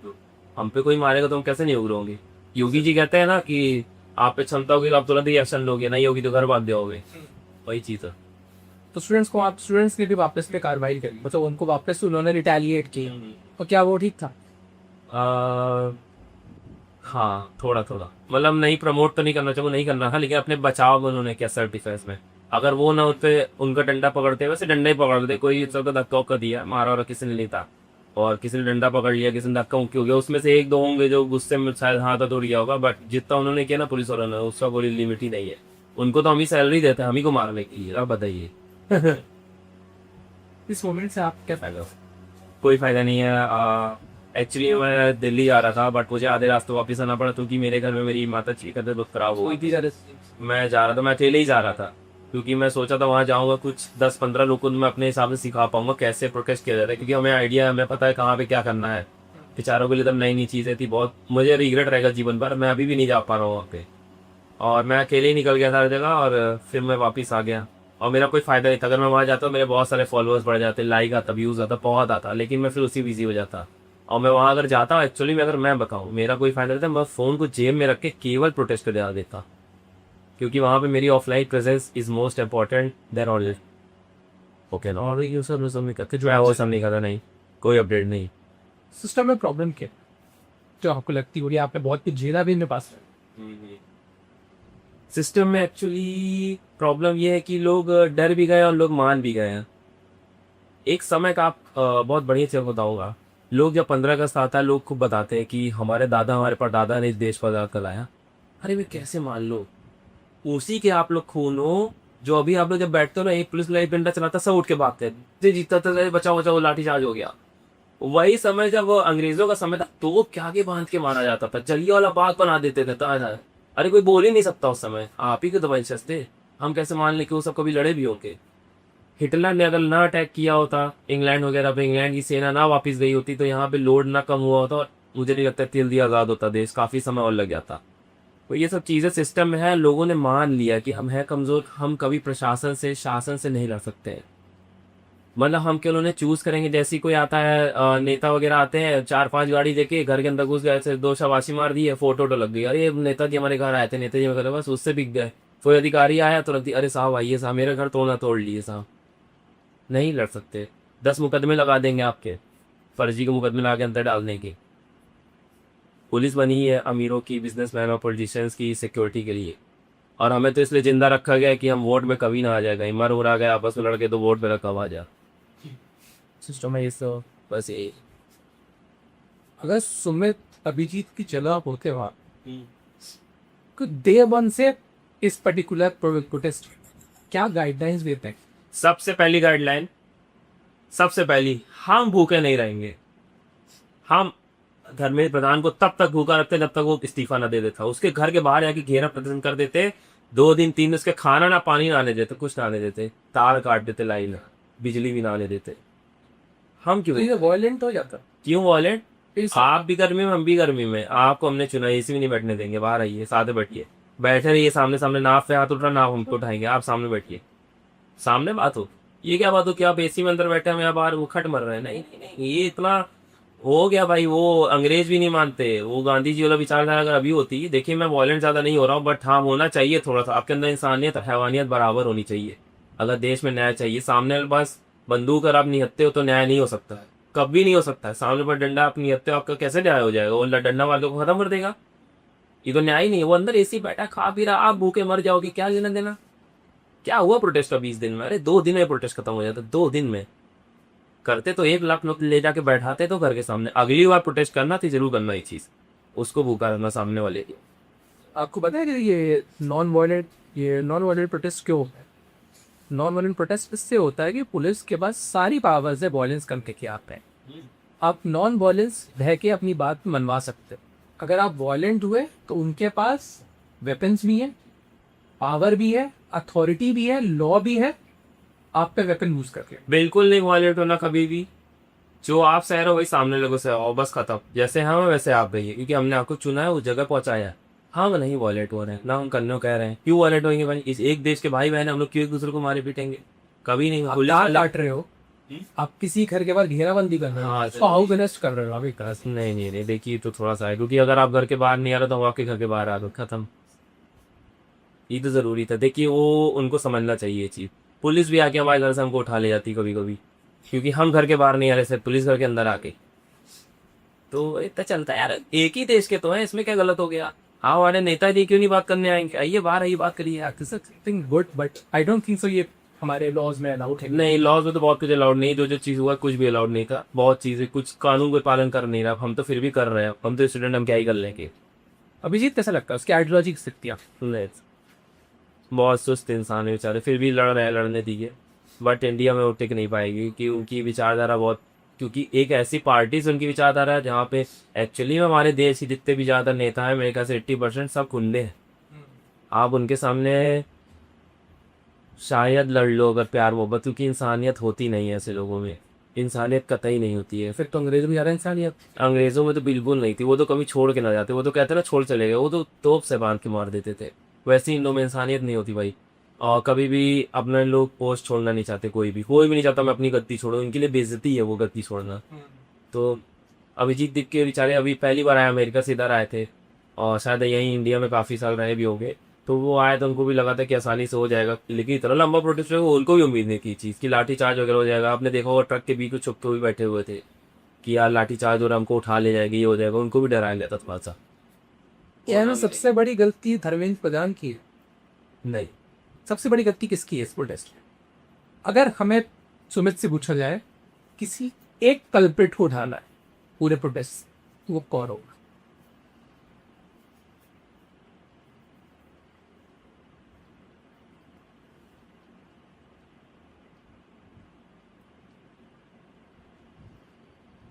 हम पे कोई मारेगा तो हम कैसे नहीं उग्र होंगे। योगी जी कहते हैं ना कि आप पे क्षमता होगी तो आप तुरंत ही एक्शन लोगे, नहीं होगी तो घर बांध दोगे, वही चीज है। तो स्टूडेंट्स ने भी वापस पे कार्रवाई करी, मतलब उनको वापस उन्होंने रिटेलिएट की, तो क्या वो ठीक था? हाँ थोड़ा थोड़ा, मतलब नहीं प्रमोट तो नहीं करना चाहिए, वो नहीं करना था, लेकिन अपने बचाव में उन्होंने किया सेल्फ डिफेंस में। अगर वो ना होते, उनका डंडा पकड़ते, वैसे डंडा ही पकड़ते, कोई सबका धक्का उक्का दिया मारा और किसी ने नहीं था, और किसी ने डंडा पकड़ लिया, किसी ने धक्का मुक्की हो गया, उसमें से एक दो होंगे जो गुस्से में शायद हाथ हथौड़ गया होगा, बट जितना उन्होंने किया ना पुलिस वालों ने, उसका कोई लिमिट ही नहीं है। उनको तो हम ही सैलरी देते हैं, हम ही को मारने के लिए, अब बताइए। इस मोमेंट से आप क्या फायदा? कोई फायदा नहीं है। एक्चुअली मैं दिल्ली जा रहा था, बट मुझे आधे रास्ते वापस आना पड़ा क्योंकि मेरे घर में मेरी माता जी का तबीयत खराब हो गई। मैं जा रहा था, मैं अकेले ही जा रहा था, क्योंकि मैं सोचा था वहां जाऊंगा कुछ 10-15 लोगों को मैं अपने हिसाब से सिखा पाऊंगा कैसे प्रोटेस्ट किया जाता है, क्योंकि हमें आइडिया है, हमें पता है कहाँ पे क्या करना है। बेचारों के लिए तब नई नई चीजें थी, बहुत मुझे रिग्रेट रहेगा जीवन भर, मैं अभी भी नहीं जा पा रहा हूँ वहाँ पे। और मैं अकेले ही निकल गया था हर जगह, और फिर मैं वापस आ गया, और मेरा कोई फायदा नहीं था। अगर मैं वहाँ जाता मेरे बहुत सारे फॉलोअर्स बढ़ जाते, लाइक आता, व्यूज आता, बहुत आता, लेकिन मैं फिर उसी बिजी हो जाता। और मैं वहाँ अगर जाता हूँ एक्चुअली में, अगर मैं बताऊँ मेरा कोई फायदा नहीं था, मैं फोन को जेब में रख के केवल प्रोटेस्ट कर देता, क्योंकि वहाँ पे मेरी offline presence is most important then online. Okay ना, और ये सब नहीं करते जो है वो सब नहीं करता, नहीं कोई अपडेट नहीं। सिस्टम में प्रॉब्लम क्या है जो आपको लगती होगी, आपने बहुत कुछ झेला भी मेरे पास? सिस्टम में एक्चुअली प्रॉब्लम ये है कि लोग डर भी गए और लोग मान भी गए हैं। एक समय का आप बहुत बढ़िया चीज बताऊंगा, लोग जब 15 अगस्त आता है लोग खूब बताते हैं कि हमारे दादा हमारे परदादा ने इस देश को आजाद कराया। अरे वे कैसे मान लो, उसी के आप लोग खून हो जो अभी आप लोग जब बैठते हो ना, एक पुलिस वाला डंडा चलाता सब उठ के भागते हैं, जे जीतता था बचाओ बचाओ लाठी चार्ज हो गया। वही समय जब वो अंग्रेजों का समय था तो वो क्या के बांध के मारा जाता था, जलियांवाला बाग बना देते थे ताजा। अरे कोई बोल ही नहीं सकता उस समय, आप ही के तो वंशज थे, हम कैसे मान ले कि वो सब कभी लड़े भी होंगे। हिटलर ने अगर ना अटैक किया होता इंग्लैंड वगैरह पे, इंग्लैंड की सेना ना वापस गई होती, तो यहाँ पे लोड ना कम हुआ होता, और मुझे नहीं लगता जल्दी आज़ाद होता देश, काफ़ी समय और लग जाता। तो ये सब चीज़ें सिस्टम में है, लोगों ने मान लिया कि हम हैं कमज़ोर, हम कभी प्रशासन से शासन से नहीं लड़ सकते हैं। मतलब हम क्यों उन्हें चूज करेंगे, जैसे कोई आता है नेता वगैरह आते हैं 4-5 गाड़ी लेके घर के अंदर घुस गए, ऐसे 2 शाबाशी मार दी है, फोटो लग गई, अरे नेताजी हमारे घर आए थे, नेताजी वगैरह, बस उससे बिक गए। कोई अधिकारी आया तुरंत ही, अरे साहब आइए साहब, मेरे घर तोड़ना तोड़ लिए साहब। नहीं लड़ सकते, 10 मुकदमे लगा देंगे आपके, फर्जी के मुकदमे लगा के अंदर डालने की। पुलिस बनी है अमीरों की, बिजनेसमैन और पॉलिटिशियंस की सिक्योरिटी के लिए, और हमें तो इसलिए जिंदा रखा गया कि हम वोट में कभी ना आ जाएगा, मर उड़ा गया आपस में लड़के तो वोट में रखा आ जा सिस्टम है ये सब, बस यही। अगर सुमित अभिजीत की जगह आप होते वहाँ, तो डे वन से इस पर्टिकुलर प्रोटेस्ट क्या गाइडलाइंस देते हैं? सबसे पहली गाइडलाइन, सबसे पहली, हम भूखे नहीं रहेंगे। हम धर्मेंद्र प्रधान को तब तक भूखा रखते जब तक वो इस्तीफा न दे देता, उसके घर के बाहर जाके घेरा प्रदर्शन कर देते, 2 दिन 3 दिन उसके खाना ना पानी ना आने देते, कुछ ना आने देते, तार काट देते, लाइन बिजली भी ना आने देते। हम तो क्यों ये वॉयलेंट हो जाता। क्यों वॉलेंट? इस आप भी गर्मी में हम भी गर्मी में, आपको हमने चुना, एसी में नहीं बैठने देंगे, बाहर आइए साथ बैठिए, बैठे रहिए सामने सामने, नाव पे हाथ उठ रहा नाव हमको उठाएंगे, आप सामने बैठिए, सामने बात हो। ये क्या बात हो कि आप एसी में अंदर बैठे हैं, हम यहाँ बाहर वो खट मर रहे हैं? नहीं नहीं नहीं, ये इतना हो गया भाई। वो अंग्रेज भी नहीं मानते, वो गांधी जी वाला विचारधारा अगर अभी होती, देखिए मैं वॉयलेंट ज्यादा नहीं हो रहा हूँ, बट हाँ होना चाहिए थोड़ा सा, आपके अंदर इंसानियत हैवानियत बराबर होनी चाहिए। अगर देश में न्याय चाहिए, सामने वाले पास बंदूक अगर आप निहत्ते हो तो न्याय नहीं हो सकता है, कभी नहीं हो सकता है। सामने पर डंडा आप निहत्ते हो, आपका कैसे न्याय हो जाएगा? वो डंडा वालों को खत्म कर देगा, ये तो न्याय ही नहीं है। वो अंदर एसी बैठा खा पी रहा, आप भूखे मर जाओगे, क्या लेना देना? क्या हुआ प्रोटेस्ट का 20 दिन में? अरे 2 दिन में प्रोटेस्ट खत्म हो जाता, 2 दिन में। करते तो 1 लाख लोग ले जाके बैठाते तो घर के सामने, अगली बार प्रोटेस्ट करना थी जरूर करना, ये चीज उसको भूखा रहना सामने वाले की। आपको पता है कि ये नॉन वायलेंट प्रोटेस्ट क्यों होता है? नॉन वायलेंट प्रोटेस्ट इससे होता है कि पुलिस के पास सारी पावर्स है वॉयलेंस कम के आप हैं। आप नॉन वॉयलेंस रह के अपनी बात मनवा सकते हो। अगर आप वॉयलेंट हुए तो उनके पास वेपन्स भी हैं, पावर भी है, अथॉरिटी भी है, लॉ भी है आप पे वेपन यूज करके। बिल्कुल नहीं वायलेट होना कभी भी। जो आप सह रहे हो वही सामने लोगों से और बस खत्म। जैसे हम हैं वैसे आप रहिए, क्योंकि हमने आपको चुना है, उस जगह पहुंचाया है। हम नहीं वॉयलेट हो रहे हैं, ना हम करने को कह रहे हैं। क्यों वॉयलेट होंगे भाई? इस एक देश के भाई बहन है, हम लोग क्यों एक दूसरे को मारे पीटेंगे? कभी नहीं। आप पुलिस तार वाले- काट रहे हो, आप किसी घर के बाहर घेराबंदी कर रहे हो, हाँ, उसको हाउस अरेस्ट कर रहे हो आप एक तरह से। नहीं नहीं नहीं, देखिए तो थोड़ा सा है, क्योंकि अगर आप घर के बाहर नहीं आ रहे तो हम आपके घर के बाहर आ गए, खत्म। ये तो जरूरी था। देखिए वो उनको समझना चाहिए ये चीज। पुलिस भी आके हमारे घर से हमको उठा ले जाती कभी कभी, क्योंकि हम घर के बाहर नहीं आ रहे, सिर्फ पुलिस घर के अंदर आके। तो इतना चलता है यार, एक ही देश के तो हैं, इसमें क्या गलत हो गया? हाँ, हमारे नेताजी क्यों नहीं बात करने आएंगे? आइए बाहर, आइए बात करिए यार। Something good, but I don't think so ये हमारे लॉज में अलाउड है। नहीं, लॉज में तो बहुत कुछ अलाउड नहीं, जो जो चीज हुआ कुछ भी अलाउड नहीं था। बहुत चीजें, कुछ कानून को पालन कर नहीं रहा, हम तो फिर भी कर रहे हैं। हम तो स्टूडेंट, हम क्या ही कर लेंगे? अभिजीत कैसा लगता है उसकी आइडियोलॉजी की स्थितियाँ? नहीं, बहुत सुस्त इंसान है बेचारे, फिर भी लड़ रहे हैं, लड़ने दीजिए। बट इंडिया में वो टिक नहीं पाएगी, कि उनकी विचारधारा बहुत, क्योंकि एक ऐसी पार्टी से उनकी विचारधारा है जहाँ पे एक्चुअली में हमारे देश के जितने भी ज़्यादा नेता हैं, मेरे ख्याल से 80% सब गुंडे हैं। आप उनके सामने शायद लड़ लो अगर प्यार मोहब्बत, क्योंकि इंसानियत होती नहीं है ऐसे लोगों में, इंसानियत कतई नहीं होती है। फिर तो अंग्रेजों में ज़्यादा इंसानियत। अंग्रेजों में तो बिल्कुल नहीं थी, वो तो कभी छोड़ के ना जाते, वो तो कहते ना छोड़ चले गए, वो तो तोप से बांध के मार देते थे। वैसे इन लोगों में इंसानियत नहीं होती भाई। और कभी भी अपने लोग पोस्ट छोड़ना नहीं चाहते, कोई भी नहीं चाहता मैं अपनी गद्दी छोड़ूं, इनके लिए बेइज्जती है वो गद्दी छोड़ना। तो अभिजीत दीप के बेचारे अभी पहली बार आए अमेरिका से, इधर आए थे, और शायद यहीं इंडिया में काफ़ी साल रहे भी होंगे। तो वो आए तो उनको भी लगा था कि आसानी से हो जाएगा, लेकिन इतना लंबा प्रोटेस्ट होगा उनको भी उम्मीद नहीं की चीज़ की लाठी चार्ज वगैरह हो जाएगा। आपने देखा होगा ट्रक के बीच में छुप के भी बैठे हुए थे कि यार लाठी चार्ज हो रहा है, हमको उठा ले जाएगी, ये हो जाएगा, उनको भी डराया लेता थोड़ा सा। क्या ना सबसे बड़ी गलती धर्मेंद्र प्रधान की है? नहीं, सबसे बड़ी गलती किसकी है इस प्रोटेस्ट में? अगर हमें सुमित से पूछा जाए किसी एक कल्प्रिट को उठाना है पूरे प्रोटेस्ट, तो वो कौन होगा?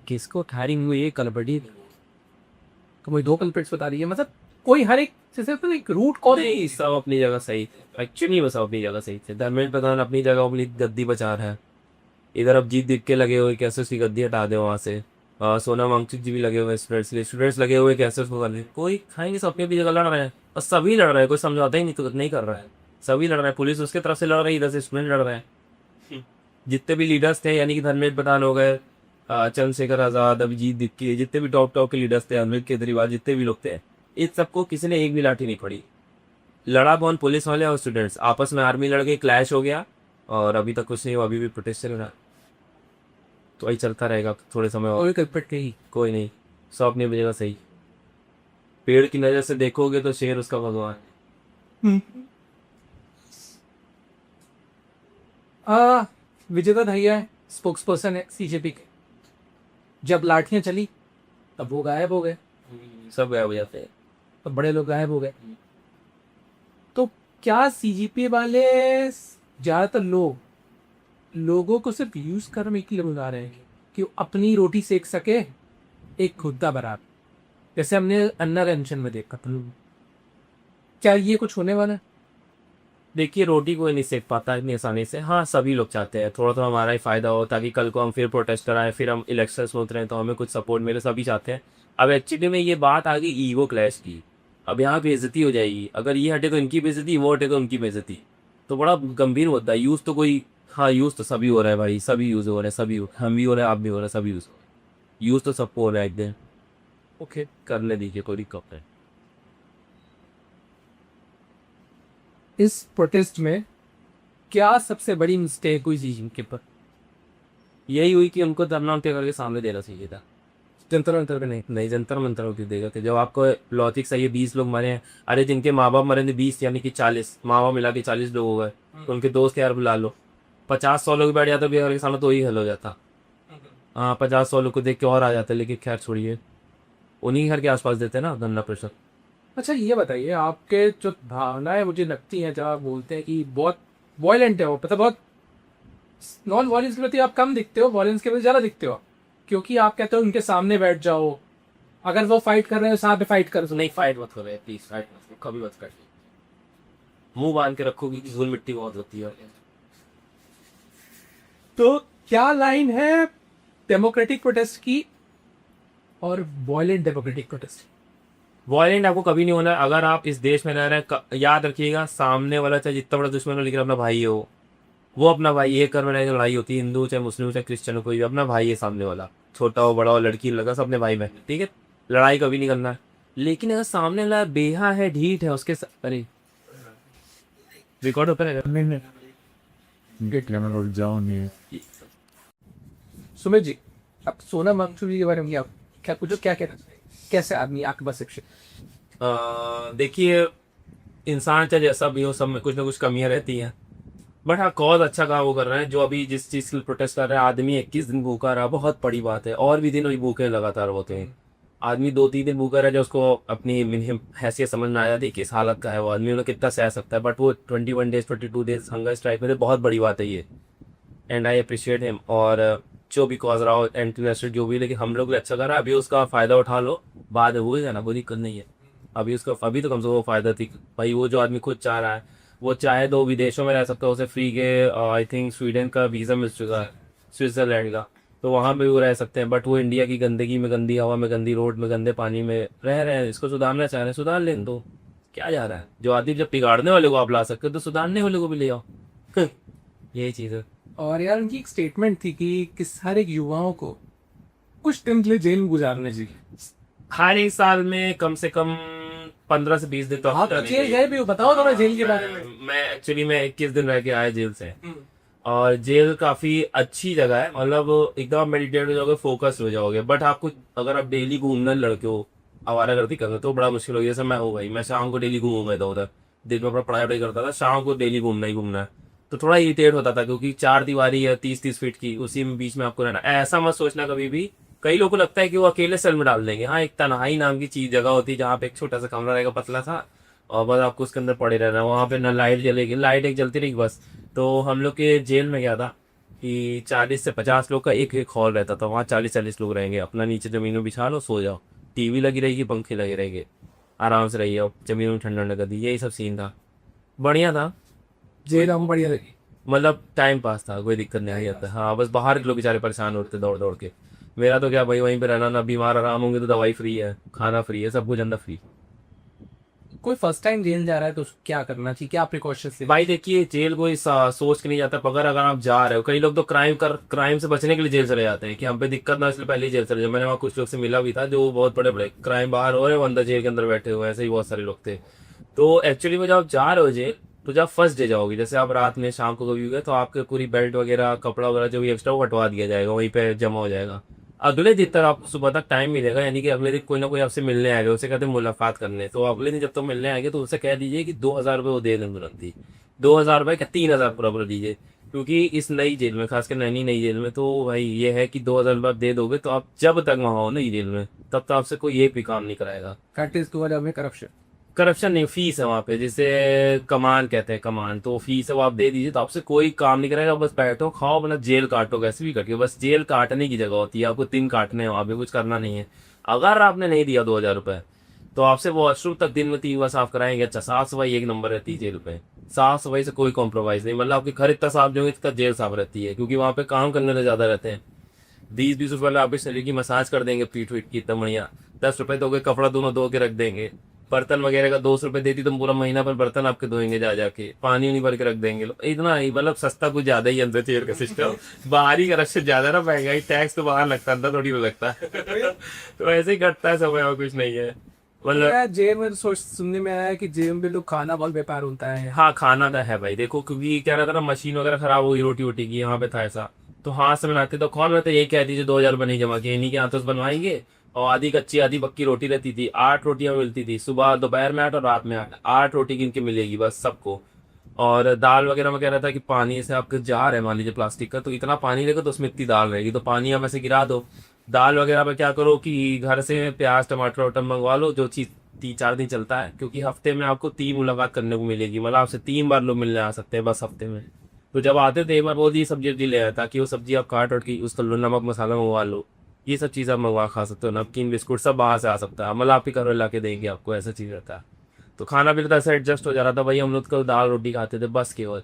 किसको ठहरी हुई ये कलबड़ी? तो वही 2 कल्प्रिट्स बता रही है, मतलब कोई हर एक जैसे तो एक रूट कौन है? नहीं, सब अपनी जगह सही थे, एक्चुअली वो सब अपनी जगह सही थे। धर्मेंद्र प्रधान अपनी जगह अपनी गद्दी बचा रहा है, इधर अब जीत दिख के लगे हुए कैसे उसकी गद्दी हटा दे वहाँ से। सोनम वांगचुक जी भी लगे हुए, स्टूडेंट्स लगे हुए कैसे उसको कर ले, कोई खाएंगे, सब अपनी अपनी जगह लड़ रहे हैं, और सभी लड़ रहे हैं, कोई समझौता ही नहीं तो नहीं कर रहा है, सभी लड़ रहे हैं। पुलिस उसके तरफ से लड़ रही है, इधर से स्टूडेंट लड़ रहे हैं। जितने भी लीडर्स थे, यानी कि धर्मेंद्र प्रधान हो गए, चंद्रशेखर आजाद, अभिजीत दीपके, जितने भी टॉप के लीडर्स थे, अमृत केजरीवाल, जितने भी लोग थे, इन सबको किसी ने एक भी लाठी नहीं पड़ी। लड़ा कौन? पुलिस वाले और स्टूडेंट्स आपस में, आर्मी लड़ गई, क्लैश हो गया, और अभी तक कुछ नहीं हुआ, अभी भी प्रोटेस्ट चल रहा है। तो वही चलता रहेगा थोड़े समय और। कोई कल्प्रिट नहीं। कोई नहीं, सब अपनी अपनी जगह सही। पेड़ की नजर से देखोगे तो शेर उसका भगवान है। विजेता दहिया स्पोक्स पर्सन है सीजेपी के। जब लाठियां चली तब वो गायब हो गए, सब गायब हो जाते हैं। तो बड़े लोग गायब हो गए। तो क्या सीजीपी वाले ज्यादातर लोगों को सिर्फ यूज करने के लिए बुला रहे हैं कि वो अपनी रोटी सेक सके एक खुदा बराबर, जैसे हमने अन्ना रेंशन में देखा था? क्या ये कुछ होने वाला है? देखिए रोटी कोई नहीं सेक पाता इतनी आसानी से। हाँ सभी लोग चाहते हैं थोड़ा थोड़ा हमारा ही फायदा हो, ताकि कल को हम फिर प्रोटेस्ट कराएं, फिर हम इलेक्शन सोच रहे हैं तो हमें कुछ सपोर्ट मिले, सभी चाहते हैं। अब एक्चुअली में ये बात आ गई ईगो क्लैश की। अब यहाँ बेइज्जती हो जाएगी, अगर ये हटे तो इनकी बेइज्जती, वो हटे तो उनकी बेइज्जती। तो बड़ा गंभीर होता है। यूज़ तो कोई, हाँ यूज़ तो सभी हो रहा है भाई, सभी यूज़ हो रहे हैं, सभी हम भी हो रहे हैं, आप भी हो रहे हैं, सभी यूज़ तो सबको हो रहा है एक दिन। ओके करने दीजिए, कोई दिक्कत नहीं। इस प्रोटेस्ट में क्या सबसे बड़ी मिस्टेक हुई थी इनके पर? यही हुई कि उनको धरना उनके घर के सामने देना चाहिए था। जंतर मंतर पे नहीं। नहीं जंतर मंतर होती देगा थे, जब आपको लॉजिक सही है 20 लोग मरे हैं, अरे जिनके माँ बाप मरे थे 20 यानी कि 40, माँ बाप मिला के 40 लोग हो गए, तो उनके दोस्त यार बुला लो। 50-100 लोग बैठ जाते घर के सामने तो ही हल हो जाता। हाँ 50-100 लोग को देख के और आ जाते, लेकिन खैर छोड़िए, उन्हीं घर के आसपास देते हैं ना धरना प्रेशर। अच्छा ये बताइए, आपके जो भावनाएं मुझे लगती हैं जब आप बोलते हैं कि बहुत वॉयलेंट है वो, पता बहुत नॉन वॉयलेंस के प्रति आप कम दिखते हो, वॉयलेंस के प्रति ज़्यादा दिखते हो, क्योंकि आप कहते हो उनके सामने बैठ जाओ, अगर वो फाइट कर रहे हैं साथ में फाइट कर। नहीं फाइट मत करो प्लीज, फाइट मत करो, कभी मत कर। मुंह बांध के रखोगी कि धूल मिट्टी बहुत होती है। तो क्या लाइन है डेमोक्रेटिक प्रोटेस्ट की और वॉयलेंट डेमोक्रेटिक प्रोटेस्ट? वॉयलेंट आपको कभी नहीं होना है। अगर आप इस देश में रह रहे हैं, याद रखिएगा सामने वाला चाहे जितना बड़ा दुश्मन हो लेकिन अपना भाई हो, वो अपना भाई। एक घर में रह के लड़ाई होती है, हिंदू चाहे मुस्लिम चाहे क्रिश्चियन हो, कोई भी अपना भाई है सामने वाला, छोटा हो बड़ा हो लड़की लड़का सब अपने भाई में, ठीक है। लड़ाई कभी नहीं करना है। लेकिन अगर सामने वाला बेहा है, ढीठ है, उसके अरे रिकॉर्ड होता रहेगा। सुमित जी, अब सोनम वांगचुक जी के बारे में क्या कुछ क्या कहना चाहिए? कैसे आदमी आपके पास शिक्षित? देखिए इंसान चाहे जैसा भी हो, सब में कुछ ना कुछ कमियां रहती हैं, बट हाँ कॉज अच्छा काम वो कर रहे हैं। जो अभी जिस चीज़ के लिए प्रोटेस्ट कर रहे हैं, आदमी 21 दिन भूखा रहा, बहुत बड़ी बात है। और भी दिन वही भूखे लगातार होते हैं। आदमी 2-3 दिन भूखा रहा, जो उसको अपनी मिनिमम हैसियत समझ में आया थी किस हालत का है वो आदमी, उन्हें कितना सह सकता है। बट वो 21 डेज 22 डेज हंगर स्ट्राइक में थे, बहुत बड़ी बात है ये, एंड आई अप्रिशिएट हिम। और जो भी कॉज रहा हो इंटरनेशनल जो भी, लेकिन हम लोग भी अच्छा कर रहा है। अभी उसका फ़ायदा उठा लो, बाद में भूल जाना, कोई दिक्कत नहीं है। अभी उसका अभी तो कम से कम वो फ़ायदा थी भाई। वो जो आदमी खुद चाह रहा है, वो चाहे तो विदेशों में रह सकता है, उसे फ्री के आई थिंक स्वीडन का वीज़ा मिल चुका है, स्विट्ज़रलैंड का, तो वहाँ पे भी वो रह सकते हैं। बट वो इंडिया की गंदगी में, गंदी हवा में, गंदी रोड में, गंदे पानी में रह रहे हैं। इसको सुधारना चाह रहे हैं, सुधार लें तो क्या जा रहा है। जो आदमी जब बिगाड़ने वाले को आप ला सकते हो, तो सुधारने वाले को भी ले आओ। यही चीज़ है। और यार उनकी एक स्टेटमेंट थी कि हर एक युवाओं को कुछ दिन के लिए जेल में गुजारने चाहिए। हर एक साल में कम से कम 15 से 20 दिन तो आप जेल गए भी हो, बताओ थोड़ा जेल के बारे में। मैं एक्चुअली मैं 21 दिन रह के आया जेल से, और जेल काफी अच्छी जगह है। मतलब एकदम आप मेडिटेट हो जाओगे, फोकस हो जाओगे। बट आपको अगर आप डेली घूमने लड़के हो, आवारागर्दी करते तो बड़ा मुश्किल हो गया। जैसे मैं हूँ भाई, मैं शाम को डेली घूमूंगा इधर उधर, दिन में अपना पढ़ाई करता था, शाम को डेली घूमना ही घूमना है, तो थोड़ा इरिटेट होता था। क्योंकि 4 दीवारी है 30-30 फीट की, उसी में बीच में आपको रहना। ऐसा मत सोचना कभी भी। कई लोगों को लगता है कि वो अकेले सेल में डाल देंगे। हाँ एक तन्हाई नाम की चीज जगह होती है, जहाँ पे एक छोटा सा कमरा रहेगा पतला सा, और बस आपको उसके अंदर पड़े रहना। वहाँ पे ना लाइट जलेगी, लाइट एक जलती रहेगी बस। तो हम लोग के जेल में क्या था कि 40 से 50 लोग का एक एक हॉल रहता था। वहाँ 40-40 लोग रहेंगे, अपना नीचे जमीन में बिछा लो, सो जाओ, टीवी लगी रहेगी, पंखे लगे रहेंगे, आराम से रहिए, जमीन में ठंडा ठंडा कर दी। यही सब सीन था, बढ़िया था। जेल हम बढ़िया लगी। मतलब टाइम पास था, कोई दिक्कत नहीं आई आता। हाँ बस बाहर के लोग बेचारे परेशान होते दौड़ दौड़ के। मेरा तो क्या भाई, वहीं पे रहना, ना बीमार आराम होंगे तो दवाई फ्री है, खाना फ्री है, सब कुछ अंदर फ्री। कोई फर्स्ट टाइम जेल जा रहा है तो उसको क्या करना चाहिए, क्या प्रिकॉशंस से? भाई देखिए जेल कोई सोच के नहीं जाता, मगर अगर आप जा रहे हो, कई लोग तो क्राइम से बचने के लिए जेल चले जाते हैं कि हम पे दिक्कत ना, इसलिए पहले ही जेल चले जाओ। मैंने वहाँ कुछ लोग से मिला भी था जो बहुत बड़े बड़े क्राइम बाहर हो रहे हैं, वो अंदर जेल के अंदर बैठे हुए, ऐसे ही बहुत सारे लोग थे। तो एक्चुअली में जब आप जा रहे हो जेल, तो जब फर्स्ट डे जाओगे, जैसे आप रात में शाम को कभी गए, तो आपके पूरी बेल्ट वगैरह कपड़ा वगैरह जो भी एक्स्ट्रा वो हटवा दिया जाएगा, वहीं पे जमा हो जाएगा। अगले दिन तक आपको सुबह तक टाइम मिलेगा, यानी कि अगले दिन कोई ना कोई आपसे मिलने आएगा, उसे कहते हैं मुलाकात करने। तो अगले दिन जब तक मिलने आएंगे तो उसे कह दीजिए कि 2,000 रुपये वो दे दें तुरंत ही। 2,000 रुपये क्या 3,000 पूरा पूरा दीजिए। क्योंकि इस नई जेल में, खासकर नई जेल में, तो भाई ये है कि 2,000 रुपये आप दे दोगे तो आप जब तक वहाँ हो नई जेल में, तब तक आपसे कोई एक भी काम नहीं कराएगा। फैक्ट्रीज के बाद हमें करप्शन करप्शन नहीं, फीस है वहाँ पे, जिसे कमान कहते हैं, कमान। तो फीस है वो आप दे दीजिए, तो आपसे कोई काम नहीं करेगा। बस बैठो खाओ, मतलब जेल काटो, कैसे भी कटियो, बस जेल काटने की जगह होती है। आपको दिन काटने हैं, वहाँ पे कुछ करना नहीं है। अगर आपने नहीं दिया 2,000 रुपये, तो आपसे वॉशरूम तक दिन में 3 बार साफ कराएंगे। अच्छा, साफ सफाई एक नंबर रहती है जेल पे, साफ सफाई से कोई कॉम्प्रोमाइज नहीं। मतलब आपके घर इतना साफ जो है, इतना जेल साफ रहती है, क्योंकि वहाँ पे काम करने वाले ज्यादा रहते हैं। 20-20 रुपए वाले आपके शरीर की मसाज कर देंगे, पीठ वीठ की एकदम बढ़िया। 10 रुपए दोगे, कपड़ा दोनों धो के रख देंगे। बर्तन वगैरह का 200 रुपए देती तो पूरा महीना पर बर्तन आपके धोएंगे जा जाके, पानी नहीं भर के रख देंगे लोग। इतना ही मतलब सस्ता कुछ ज्यादा ही अंदर जेल का सिस्टम। बाहर ही करप्शन ज्यादा ना, महंगाई टैक्स तो बाहर लगता है, अंदर थोड़ी लगता है। तो ऐसे ही कटता है समय, और कुछ नहीं है मतलब। यार जेल में सोच सुनने में आया है कि जेल में लोग खाना बहुत बेकार होता है। हाँ, खाना तो है भाई, देखो क्योंकि क्या रहता ना, मशीन वगैरह खराब हो गई रोटी वोटी की, यहाँ पे था ऐसा। तो हाथ से बनाते तो कौन रहते, ये कह दीजिए 2,000 नहीं जमा किए, इन्हीं के हाथों से बनवाएंगे। और आधी कच्ची आधी पक्की रोटी रहती थी, 8 रोटियां मिलती थी, सुबह दोपहर में 8 और रात में 8, 8 रोटी गिन के मिलेगी बस सबको। और दाल वगैरह में क्या रहता है कि पानी से आपके जार है मान लीजिए प्लास्टिक का, तो इतना पानी लेगा तो उसमें इतनी दाल रहेगी, तो पानी आप ऐसे गिरा दो। दाल वगैरह में क्या करो कि घर से प्याज टमाटर वटर मंगवा लो, जो चीज़ 3-4 दिन चलता है, क्योंकि हफ्ते में आपको 3 मुलाकात करने को मिलेगी, मतलब आपसे 3 बार लोग मिलने आ सकते हैं बस हफ्ते में। तो जब आते थे एक बार बोल दी सब्जी वब्जी ले आया, ताकि वो सब्जी आप काट और की उसका नमक मसाला मंगवा लो, ये सब चीज़ आप मंगवा खा सकते हो। नमकीन बिस्कुट सब बाहर से आ सकता है, मतलब आपके घर ला के देंगे आपको, ऐसा चीज़ रहता है। तो खाना भी ऐसे एडजस्ट हो जा रहा था भाई, हम लोग तो दाल रोटी खाते थे बस केवल।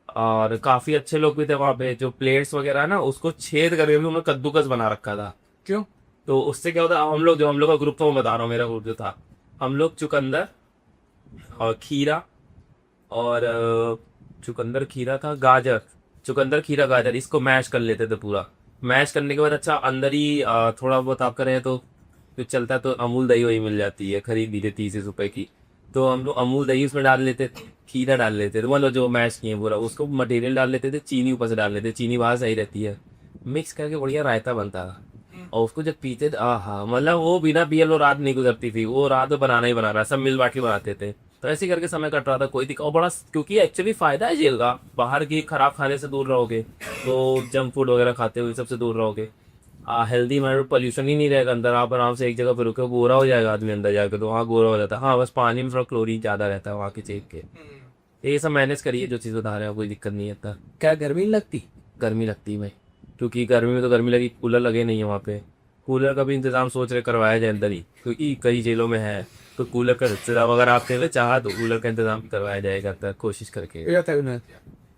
और काफ़ी अच्छे लोग भी थे वहाँ पे, जो प्लेट्स वगैरह है ना उसको छेद करके भी उन्होंने कद्दूकस बना रखा था। क्यों? तो उससे क्या होता है, हम लोग का ग्रुप तो मैं बता रहा हूँ, मेरा ग्रुप जो था, हम लोग चुकंदर और खीरा और चुकंदर खीरा था, गाजर, चुकंदर खीरा गाजर, इसको मैश कर लेते थे पूरा। मैश करने के बाद अच्छा अंदर ही थोड़ा बहुत आप करें तो जो चलता है, तो अमूल दही वही मिल जाती है, खरीद लीजिए 30 रुपए की। तो हम लोग अमूल दही उसमें डाल लेते थे, खीरा डाल लेते थे, मतलब जो मैश किए पूरा उसको मटेरियल डाल लेते थे, चीनी ऊपर से डाल लेते, चीनी बाहर सही रहती है, मिक्स करके बढ़िया रायता बनता था। और उसको जब पीते थे, आहा, मतलब वो बिना पिए लो रात नहीं गुजरती थी, वो रात में बनाना ही बना रहा, सब मिल बांट के बनाते थे। तो ऐसे करके समय कट रहा था, कोई दिक्कत और बड़ा, क्योंकि एक्चुअली फायदा है जेल का, बाहर की खराब खाने से दूर रहोगे, तो जंक फूड वगैरह खाते हुए सबसे दूर रहोगे, हेल्दी माइंड, पोल्यूशन ही नहीं रहेगा अंदर, आप आराम से एक जगह पर रुके, गोरा हो जाएगा आदमी अंदर जाकर, तो वहाँ गोरा हो जाता है। हाँ, बस पानी में थोड़ा क्लोरीन ज़्यादा रहता है वहाँ के जेल के। ये सब मैनेज करिए, जो चीज़ उधार है कोई दिक्कत नहीं है। क्या गर्मी नहीं लगती? गर्मी लगती है भाई, क्योंकि गर्मी में तो गर्मी लगी, कूलर लगे नहीं है वहाँ पे। कूलर का भी इंतजाम सोच रहे करवाया जाए अंदर ही, क्योंकि कई जेलों में है, तो कूलर का इंतजाम अगर आप चाह तो कूलर का इंतजाम भी करवाया जाएगा अंदर, कोशिश करके।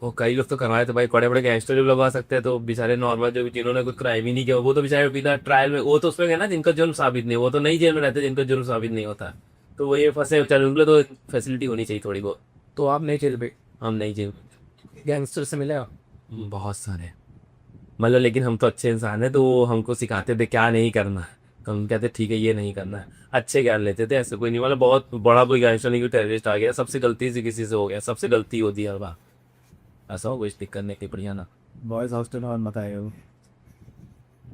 वो कई लोग तो करवाए थे भाई, बड़े बड़े गैंगस्टर जब लगवा सकते हैं, तो बेचारे नॉर्मल जो जिन्होंने कोई क्राइम ही नहीं किया, वो तो बेचारे बिना ट्रायल में, वो तो उसमें है ना जिनका जुर्म साबित नहीं, वो तो नहीं जेल में रहते जिनका जुर्म साबित नहीं होता, तो वो ये फंसे चल, उनके तो फैसिलिटी होनी चाहिए थोड़ी बहुत। तो आप नहीं जेल पे? हम नहीं जेल, गैंगस्टर से मिले आप? बहुत सारे, मतलब लेकिन हम तो अच्छे इंसान हैं, तो वो हमको सिखाते थे क्या नहीं करना है, तो हम कहते ठीक है ये नहीं करना है, अच्छे ज्ञान लेते थे, ऐसे कोई नहीं, मतलब बहुत बड़ा कोई गैंगस्टर नहीं, कोई टेररिस्ट आ गया, सबसे गलती से किसी से हो गया, सबसे गलती होती है हर बार, ऐसा हो कुछ दिक्कत नहीं, बढ़िया ना। बॉयज हॉस्टल और मत आए हो।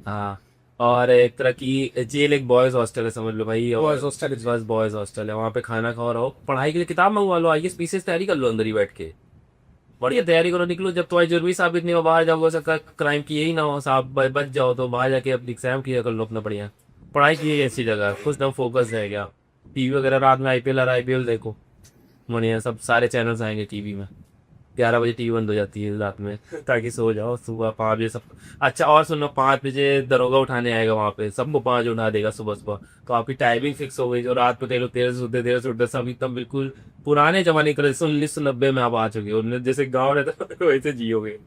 हाँ, और एक तरह की जेल एक बॉयज हॉस्टल है समझ लो भाई, Boys hostel है। बस बॉयज हॉस्टल है, वहाँ पे खाना खाओ रहो, पढ़ाई के लिए किताब मंगवा लो, आईएएस पीसीएस तैयारी कर लो अंदर ही बैठ के, बढ़िया तैयारी करो, निकलो, जब तुम्हारी जरूरी साबित नहीं हो, बाहर जाओ, हो सकता है क्राइम किए ही ना हो साहब, बच जाओ, तो बाहर जाके अपनी एग्जाम क्लियर कर लो अपना, बढ़िया पढ़ाई की ऐसी जगह, कुछ दम फोकस रहेगा। टीवी वगैरह रात में आईपीएल और आईपीएल देखो, बढ़िया, सब सारे चैनल्स आएंगे टीवी में, 11 बजे टीवी बंद हो जाती है रात में, ताकि सो जाओ, सुबह 5 बजे सब। अच्छा और सुनो, 5 बजे दरोगा उठाने आएगा वहाँ पे, सबको 5 उठा देगा सुबह सुबह, तो आपकी टाइमिंग फिक्स हो गई, जो रात में कई लोग 13 से उठते सब एकदम बिल्कुल पुराने जमाने के, 1990 में आप आ चुके हो, जैसे गाँव रहता है वैसे जियोगे।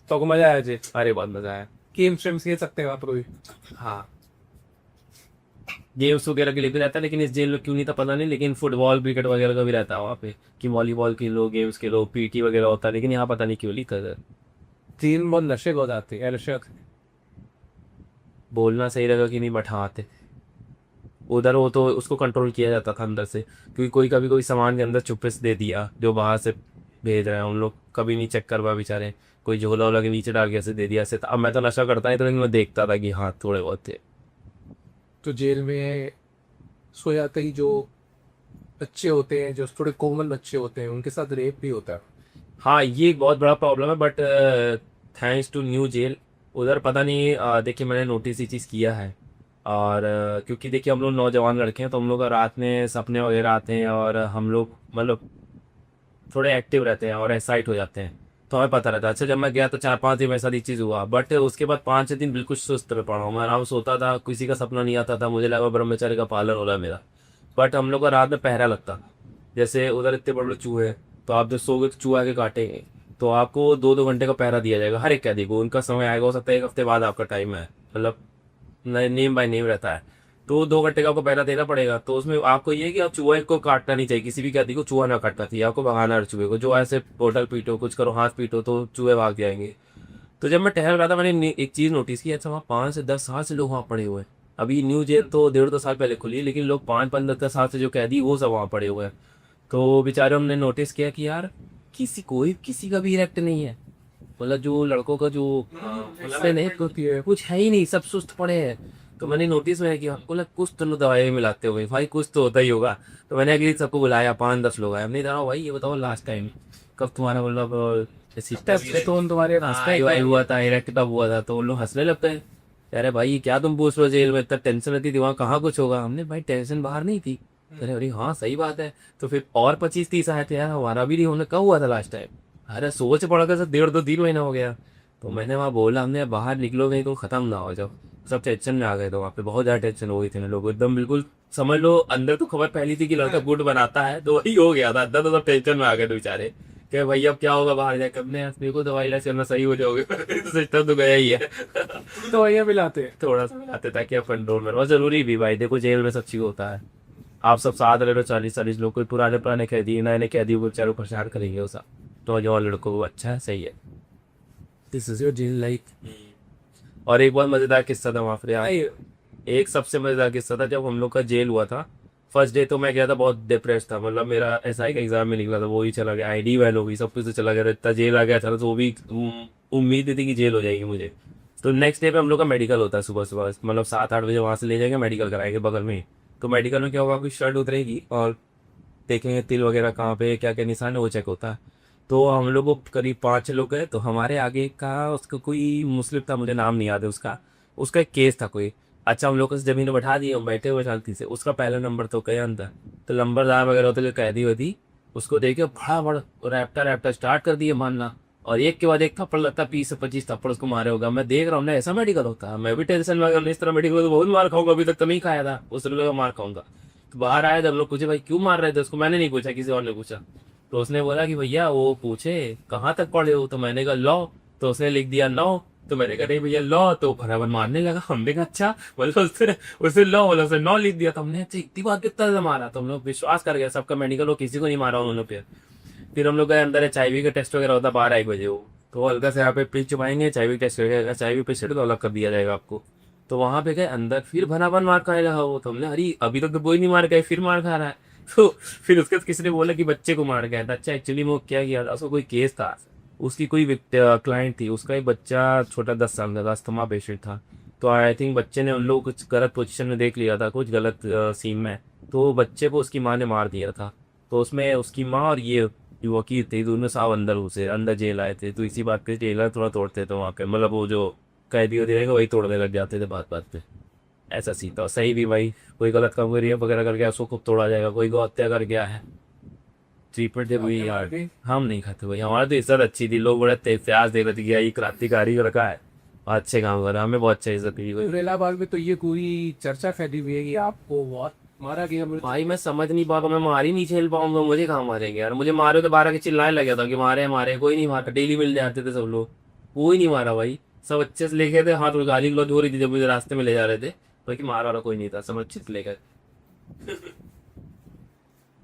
तो को मजा आया जी? अरे बहुत मजा आया। गेम स्ट्रीम्स खेल सकते हैं आप कोई? हाँ, गेम्स वगैरह के लिए भी रहता है, लेकिन इस जेल में क्यों नहीं था पता नहीं, लेकिन फुटबॉल क्रिकेट वगैरह का भी रहता है वहाँ पे, कि वॉलीबॉल खेलो, गेम्स खेलो, पीटी वगैरह होता है, लेकिन यहाँ पता नहीं क्यों लिखा है। जेल में बहुत नशे हो जाते हैं, नशे। बोलना सही रहेगा कि नहीं, बट हाँ आते उधर, वो तो उसको कंट्रोल किया जाता था अंदर से, क्योंकि कोई कभी कोई सामान के अंदर चुप्पे से दे दिया, जो बाहर से भेज रहे हैं उन लोग कभी नहीं चेक करवा बेचारे, कोई झोला वोला के नीचे डाल के ऐसे दे दिया ऐसे। अब मैं तो नशा करता ही, तो लेकिन मैं देखता था कि हाँ थोड़े बहुत थे। तो जेल में सो जाते ही जो बच्चे होते हैं, जो थोड़े कोमल बच्चे होते हैं, उनके साथ रेप भी होता है। हाँ, ये एक बहुत बड़ा प्रॉब्लम है, but thanks to new jail, उधर पता नहीं, देखिए मैंने नोटिस ये चीज़ किया है, और क्योंकि देखिए हम लोग नौजवान लड़के हैं, तो हम लोग का रात में सपने वगैरह आते हैं, और हम लोग मतलब थोड़े एक्टिव रहते हैं और एक्साइट हो जाते हैं, तो हमें पता रहता है। अच्छा, जब मैं गया तो 4-5 दिन मेरे साथ ये चीज़ हुआ, बट उसके बाद 5-6 दिन बिल्कुल सुस्त में पड़ा हूँ मैं, आराम सोता था, किसी का सपना नहीं आता था, मुझे लगा ब्रह्मचर्य का पालन हो रहा है मेरा, बट हम लोग का रात में पहरा लगता। जैसे उधर इतने बड़े बड़े चूहे हैं, तो आप जब सोओगे तो चूहा आके काटेंगे, तो आपको 2-2 घंटे का पहरा दिया जाएगा हर एक कैदी को। उनका समय आएगा, हो सकता है 1 हफ्ते बाद आपका टाइम है, मतलब नेम बाय नेम रहता है। तो 2 घंटे का आपको पहरा देना पड़ेगा। तो उसमें आपको ये है कि आप चूहे को काटना नहीं चाहिए, किसी भी कैदी को चूहा ना काटना चाहिए, आपको भगाना है चूहे को। जो ऐसे बोतल पीटो, कुछ करो, हाथ पीटो, तो चूहे भाग जाएंगे। तो जब मैं टहल रहा था, मैंने एक चीज़ नोटिस की, अच्छा वहाँ 5 से 10 साल से लोग वहाँ पड़े हुए हैं। अभी न्यू जेल तो 1.5-2 साल पहले खुली है, लेकिन लोग 5-5 10 10 साल से जो कैदी वो सब वहाँ पड़े हुए हैं। तो बेचारे हमने नोटिस किया कि यार किसी का भी इरेक्ट नहीं है, मतलब जो लड़कों का जो मतलब नहीं होती है। कुछ है ही नहीं, सब सुस्त पड़े हैं। तो मैंने नोटिस में कि बोला कुछ तो लोग दवाई मिलाते हुए भाई, कुछ तो होता ही होगा। तो मैंने अगली सबको बुलाया, 5-10 लोग आए। हमने कहा भाई ये बताओ लास्ट टाइम कब तुम्हारा मतलब टेस्ट तो तुम्हारे वाई हुआ था, इरेक्ट कब हुआ था? तो उन लोग हंसने लगते हैं, अरे भाई ये क्या तुम पूछ रहे हो, जेल में इतना टेंशन रहती थी, वहाँ कहाँ कुछ होगा। हमने भाई टेंशन बाहर नहीं थी। अरे अरे हाँ सही बात है। तो फिर और 25-30 आए थे यार, हमारा भी नहीं होने कब हुआ था लास्ट टाइम? अरे सोच पड़ा कर 1.5-2 3 महीना हो गया। तो मैंने वहाँ बोला, हमने बाहर निकलो नहीं तो खत्म ना हो जाओ। सब टेंशन में आ गए थे, वहाँ पे बहुत ज्यादा टेंशन हो गई थी लोग एकदम, बिल्कुल समझ लो अंदर तो खबर पहली थी कि लड़का गुड बनाता है, तो वही हो गया था। अंदर तो सब टेंशन में आ गए थे बेचारे कि भाई अब क्या होगा बाहर जाके। अपने मेरे को दवाई इलाज करना, सही हो जाओगे। तो सिस्टम तो गया ही है। तो ये मिलाते हैं। थोड़ा सा मिलाते ताकि आप कंट्रोल में रहो, और जरूरी भी भाई, देखो जेल में सब चीज होता है। आप सब साथ रह रहे हो, 40-40 लोग, कोई पुराने पुराने कैदी, नए नए कैदी को बेचारों को परेशान करेंगे वो सब। तो जो लड़कों को अच्छा है, सही है। This is your jail life. और एक बहुत मजेदार किस्सा था वहाँ पे, एक सबसे मजेदार किस्सा था जब हम लोग का जेल हुआ था। फर्स्ट डे तो मैं गया था, बहुत डिप्रेस था, मतलब मेरा एसआई का एग्जाम में निकला था, वो ही चला गया, आईडी वैल हो गई, सब कुछ तो चला गया, इतना जेल आ गया था तो वो भी उम्मीद थी कि जेल हो जाएगी मुझे। तो नेक्स्ट डे पे हम लोग का मेडिकल होता है सुबह सुबह, मतलब 7-8 बजे वहाँ से ले जाएंगे, मेडिकल कराएंगे बगल में ही। तो मेडिकल में क्या होगा, आपकी शर्ट उतरेगी और देखेंगे तिल वगैरह कहाँ पे क्या क्या निशान है, वो चेक होता है। तो हम लोग को करीब 5-6 लोग गए, तो हमारे आगे का उसका कोई मुस्लिम था, मुझे नाम नहीं याद है उसका। उसका एक केस था कोई। अच्छा हम लोग को जमीन में बैठा दिए, हम बैठे हुए शांति से, उसका पहला नंबर तो गया अंदर। तो नंबरदार वगैरह होते जो कैदी वैदी, उसको देखे बड़ा बड़ा रैप्टा रैप्टा स्टार्ट कर दिए मारना, और एक के बाद एक थप्पड़ लगता, 20 से 25 थप्पड़ उसको मारे होगा। मैं देख रहा हूँ ना, ऐसा मेडिकल होता है, मैं भी टेंशन में आ गया, इस तरह मेडिकल तो बहुत मार खाऊंगा, अभी तक तो नहीं खाया था, उस तरह का मार खाऊंगा। तो बाहर आया, जब लोग पूछे भाई क्यों मार रहे थे उसको, मैंने नहीं पूछा, किसी और ने पूछा। तो उसने बोला कि भैया वो पूछे कहाँ तक पढ़े हो, तो मैंने कहा लॉ। तो उसने लिख दिया 9। तो मैंने कहा नहीं भैया लॉ, तो बराबर मारने लगा। हमने कहा अच्छा, मतलब उसने लॉ बोला, उसने 9 लिख दिया। तो हमने अच्छा इतनी बात कितना से मारा, तो हम लोग विश्वास कर गया, सबका मेडिकल हो, किसी को नहीं मारा उन्होंने। फिर हम लोग गए अंदर, HIV का टेस्ट वगैरह होता 12-1 बजे वो, तो हल्का से यहाँ पे पिच चुपाएंगे, HIV टेस्ट करेगा, HIV पे तो अलग कर दिया जाएगा आपको। तो वहां पे गए अंदर, फिर भनाभन मार खाने लगा वो। तो हमने अरे अभी तक तो कोई नहीं मार गए, फिर मार खा रहा है। तो फिर उसके बाद किसी ने बोला कि बच्चे को मार गया था। अच्छा एक्चुअली वो क्या किया था, उसको कोई केस था, उसकी कोई क्लाइंट थी, उसका एक बच्चा छोटा 10 साल का था, अस्थमा पेशेंट था। तो आई थिंक बच्चे ने उन लोग कुछ गलत पोजीशन में देख लिया था, कुछ गलत सीन में। तो बच्चे को उसकी माँ ने मार दिया था। तो उसमें उसकी माँ और ये जो वकील थे, दोनों साहब अंदर घुसे, अंदर जेल आए थे। तो इसी बात पे जेलर थोड़ा तोड़ते थे वहाँ पे, मतलब वो जो कैदी होते रहेगा वही तोड़ने लग जाते थे बात बात पे। ऐसा सीन था। सही भी भाई, कोई गलत काम करिए वगैरह कर गया उसको खूब तोड़ा जाएगा, कोई गौ हत्या कर गया है, ट्रीटमेंट दे हुई यार। हम नहीं खाते भाई, हमारी तो इज्जत अच्छी थी, लोग बड़े प्याज दे रहे थे कि ये क्रांतिकारी रखा है, अच्छे काम कर रहा है, हमें बहुत अच्छा इज्जत दी भाई। रेलाबाग में तो ये पूरी चर्चा फैली हुई है कि आपको बहुत मारा गया। भाई मैं समझ नहीं पा रहा, मैं मार ही नहीं झेल पाऊंगा, मुझे कहाँ मारेंगे यार, मुझे मारे तो 12 के चिल्लाने लग था कि मारे मारे, कोई नहीं मारा, डेली मिल जाते थे सब लोग, कोई नहीं मारा भाई। सब अच्छे से लेके थे, हाथ में गाली गलौज हो रही थी जब मुझे रास्ते में ले जा रहे थे, बाकी मारा वाला कोई नहीं था, सब अच्छे से लेकर।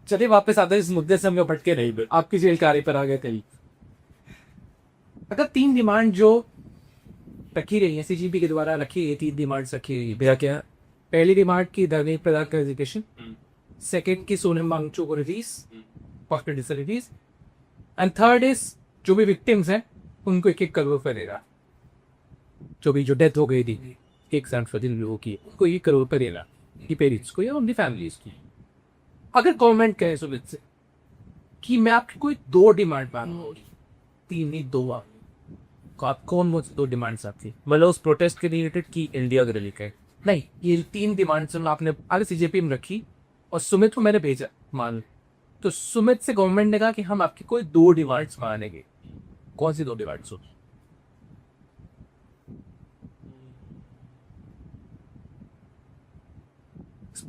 चलिए वापस आते हैं इस मुद्दे से, हम भटके नहीं, आपकी जेल कार्य पर आ गए थे। अगर 3 डिमांड जो रखी रही है CGP के द्वारा रखी गई, 3 डिमांड्स रखी गई भैया क्या? पहली डिमांड की धर्मेंद्र प्रधान का एजुकेशन, सेकेंड की सोनम वांगचुक को रिलीज, हॉस्पिटल से रिलीज, एंड थर्ड इज जो भी विक्टिम्स हैं उनको 1-1 करोड़ रुपए देना, जो डेथ हो गई थी 1 लोगों की, उनको 1 करोड़ रुपए देना कि पेरेंट्स को या उनकी फैमिलीज की। अगर गवर्नमेंट कहे सुमित से कि मैं आपकी कोई 2 डिमांड मांगूंगा, 3 नहीं 2 आप, तो आप कौन 2 डिमांड्स आपकी? मतलब उस प्रोटेस्ट के रिलेटेड की इंडिया के रिलेटेड? नहीं, ये 3 डिमांड्स आपने आगे CJP में रखी और सुमित को मैंने भेजा मान, तो सुमित से गवर्नमेंट ने कहा कि हम आपकी कोई 2 डिमांड्स मानेंगे, कौन सी 2 डिमांड्स हो?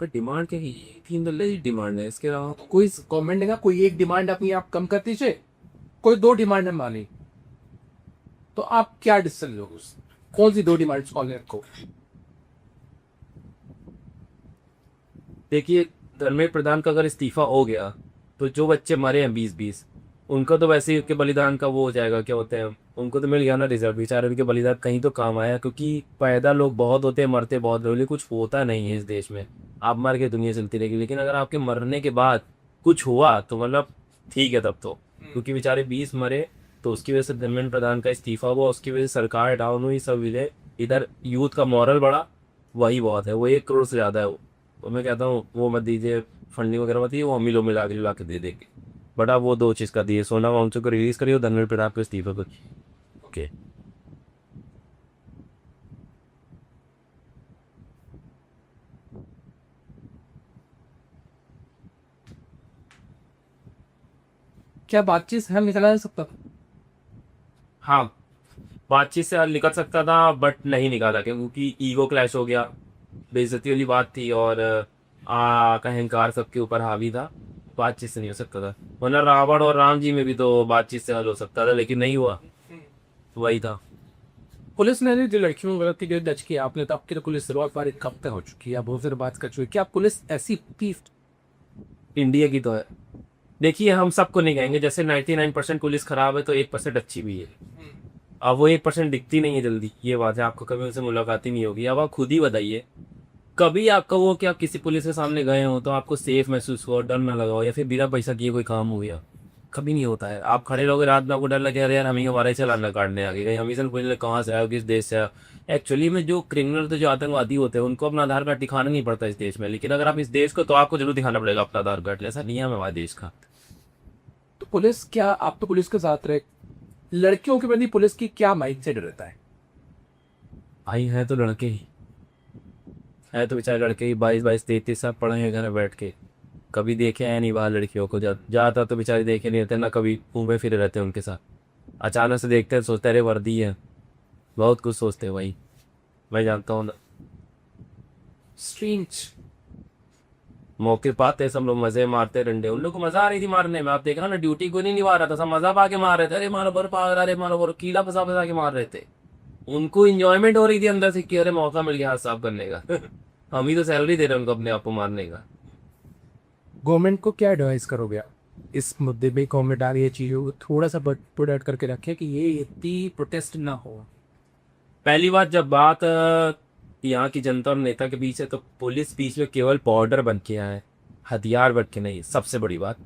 पर डिमांड क्या है, 3 डिमांड है, इसके अलावा कोई गवर्नमेंट ने कोई एक डिमांड अपनी आप कम कर दीजिए, कोई 2 डिमांड है मानी, तो आप क्या डिसीजन लोगे? कौन सी 2 डिमांड्स कॉल को? देखिए, धर्मेंद्र प्रधान का अगर इस्तीफा हो गया तो जो बच्चे मरे हैं 20-20, उनका तो वैसे ही उनके बलिदान का वो हो जाएगा, क्या होते हैं, उनको तो मिल गया ना रिजर्व, बेचारे उनके बलिदान कहीं तो काम आया, क्योंकि पैदा लोग बहुत होते हैं, मरते बहुत लोग, लेकिन कुछ होता नहीं है इस देश में। आप मर के दुनिया चलती रहेगी, लेकिन अगर आपके मरने के बाद कुछ हुआ तो मतलब ठीक है तब तो, क्योंकि बेचारे 20 मरे, तो उसकी वजह से धर्मेंद्र प्रधान का इस्तीफा हुआ, उसकी वजह से सरकार डाउन हुई, सब मिले, इधर यूथ का मॉरल बढ़ा, वही बहुत है। वो 1 करोड़ से ज़्यादा है वो। तो मैं कहता हूँ वो मत दीजिए, फंडिंग वगैरह मत दीजिए, वो हम ही लोग मिला के दे देंगे। बट आप वो 2 चीज़ का दिए, सोना वाउंसर को रिलीज करिए और धर्मेंद्र प्रधान को इस्तीफा को। ओके, क्या बातचीत से हल निकला जा सकता था? हाँ, बातचीत से हल निकल सकता था, बट नहीं निकाला, क्योंकि ईगो क्लैश हो गया, बेइज्जती वाली बात थी, और का अहंकार सबके ऊपर हावी था, बातचीत से नहीं हो सकता था। वरना रावण और राम जी में भी तो बातचीत से हल हो सकता था, लेकिन नहीं हुआ, वही था। पुलिस ने जो लड़कियों को गलती के दर्ज किया आपने, तो आपकी तो पुलिस बहुत बार 1 हफ्ते हो चुकी है, बहुत सारी बात कर चुकी है। क्या पुलिस ऐसी होती? इंडिया की तो है। देखिए, हम सबको नहीं कहेंगे, जैसे 99% पुलिस खराब है तो 1% अच्छी भी है। अब वो 1% दिखती नहीं है जल्दी, ये बात है, आपको कभी उनसे मुलाकात ही नहीं होगी। अब आप खुद ही बताइए, कभी आपका वो कि आप किसी पुलिस के सामने गए हो तो आपको सेफ महसूस हो, डर ना लगा हो, या फिर बिना पैसा किए कोई काम हो गया? कभी नहीं होता है। आप खड़े रहोगे रात में, आपको डर लगे, अरे यार हम ही हमारा ही चालान काटने आ गए, कहीं हम ही से पूछ कहाँ से आए हो, किस देश से आए हो। एक्चुअली में जो क्रिमिनल, तो जो आतंकवादी होते हैं, उनको अपना आधार कार्ड दिखाना नहीं पड़ता इस देश में, लेकिन अगर आप इस देश को, तो आपको जरूर दिखाना पड़ेगा अपना आधार कार्ड, ऐसा नियम है हमारे देश का। तो पुलिस क्या, आप तो पुलिस के साथ रहे, लड़कियों के प्रति पुलिस की क्या माइंडसेट रहता है? भाई है तो लड़के ही, है तो बेचारे लड़के ही, 22-22, 33 साल पढ़े हैं घर में बैठ के, कभी देखे हैं नहीं बाहर लड़कियों को, ज़्यादातर तो बेचारे देखे नहीं रहते ना, कभी घूमे फिरे रहते हैं उनके साथ, अचानक से देखते हैं सोचते हैं अरे वर्दी है, बहुत कुछ सोचते हैं भाई, मैं जानता हूँ ना। स्ट्रेंज। मौके पाते सब लोग मजे मारते डंडे, उन लोग को मजा आ रही थी मारने में, आप देख रहे हो ना, ड्यूटी को नहीं निभा रहा था, सब मजा पा के मार रहे थे, अरे मारो बर पा रहे, मारो बर, कीला फंसा फंसा के मार रहे थे, उनको इंजॉयमेंट हो रही थी अंदर से कि अरे मौका मिल गया हाथ साफ करने का हम ही तो सैलरी दे रहे हैं उनको अपने आप को मारने का। गवर्नमेंट को क्या एडवाइस करोगे आप इस मुद्दे पे? गवर्नमेंट आ रही है, चीज़ों को थोड़ा सा पुट आउट करके रखे कि ये इतनी प्रोटेस्ट ना हो। पहली बात, जब बात यहाँ की जनता और नेता के बीच है, तो पुलिस बीच में केवल बॉर्डर बन के आए, हथियार बन के नहीं। सबसे बड़ी बात,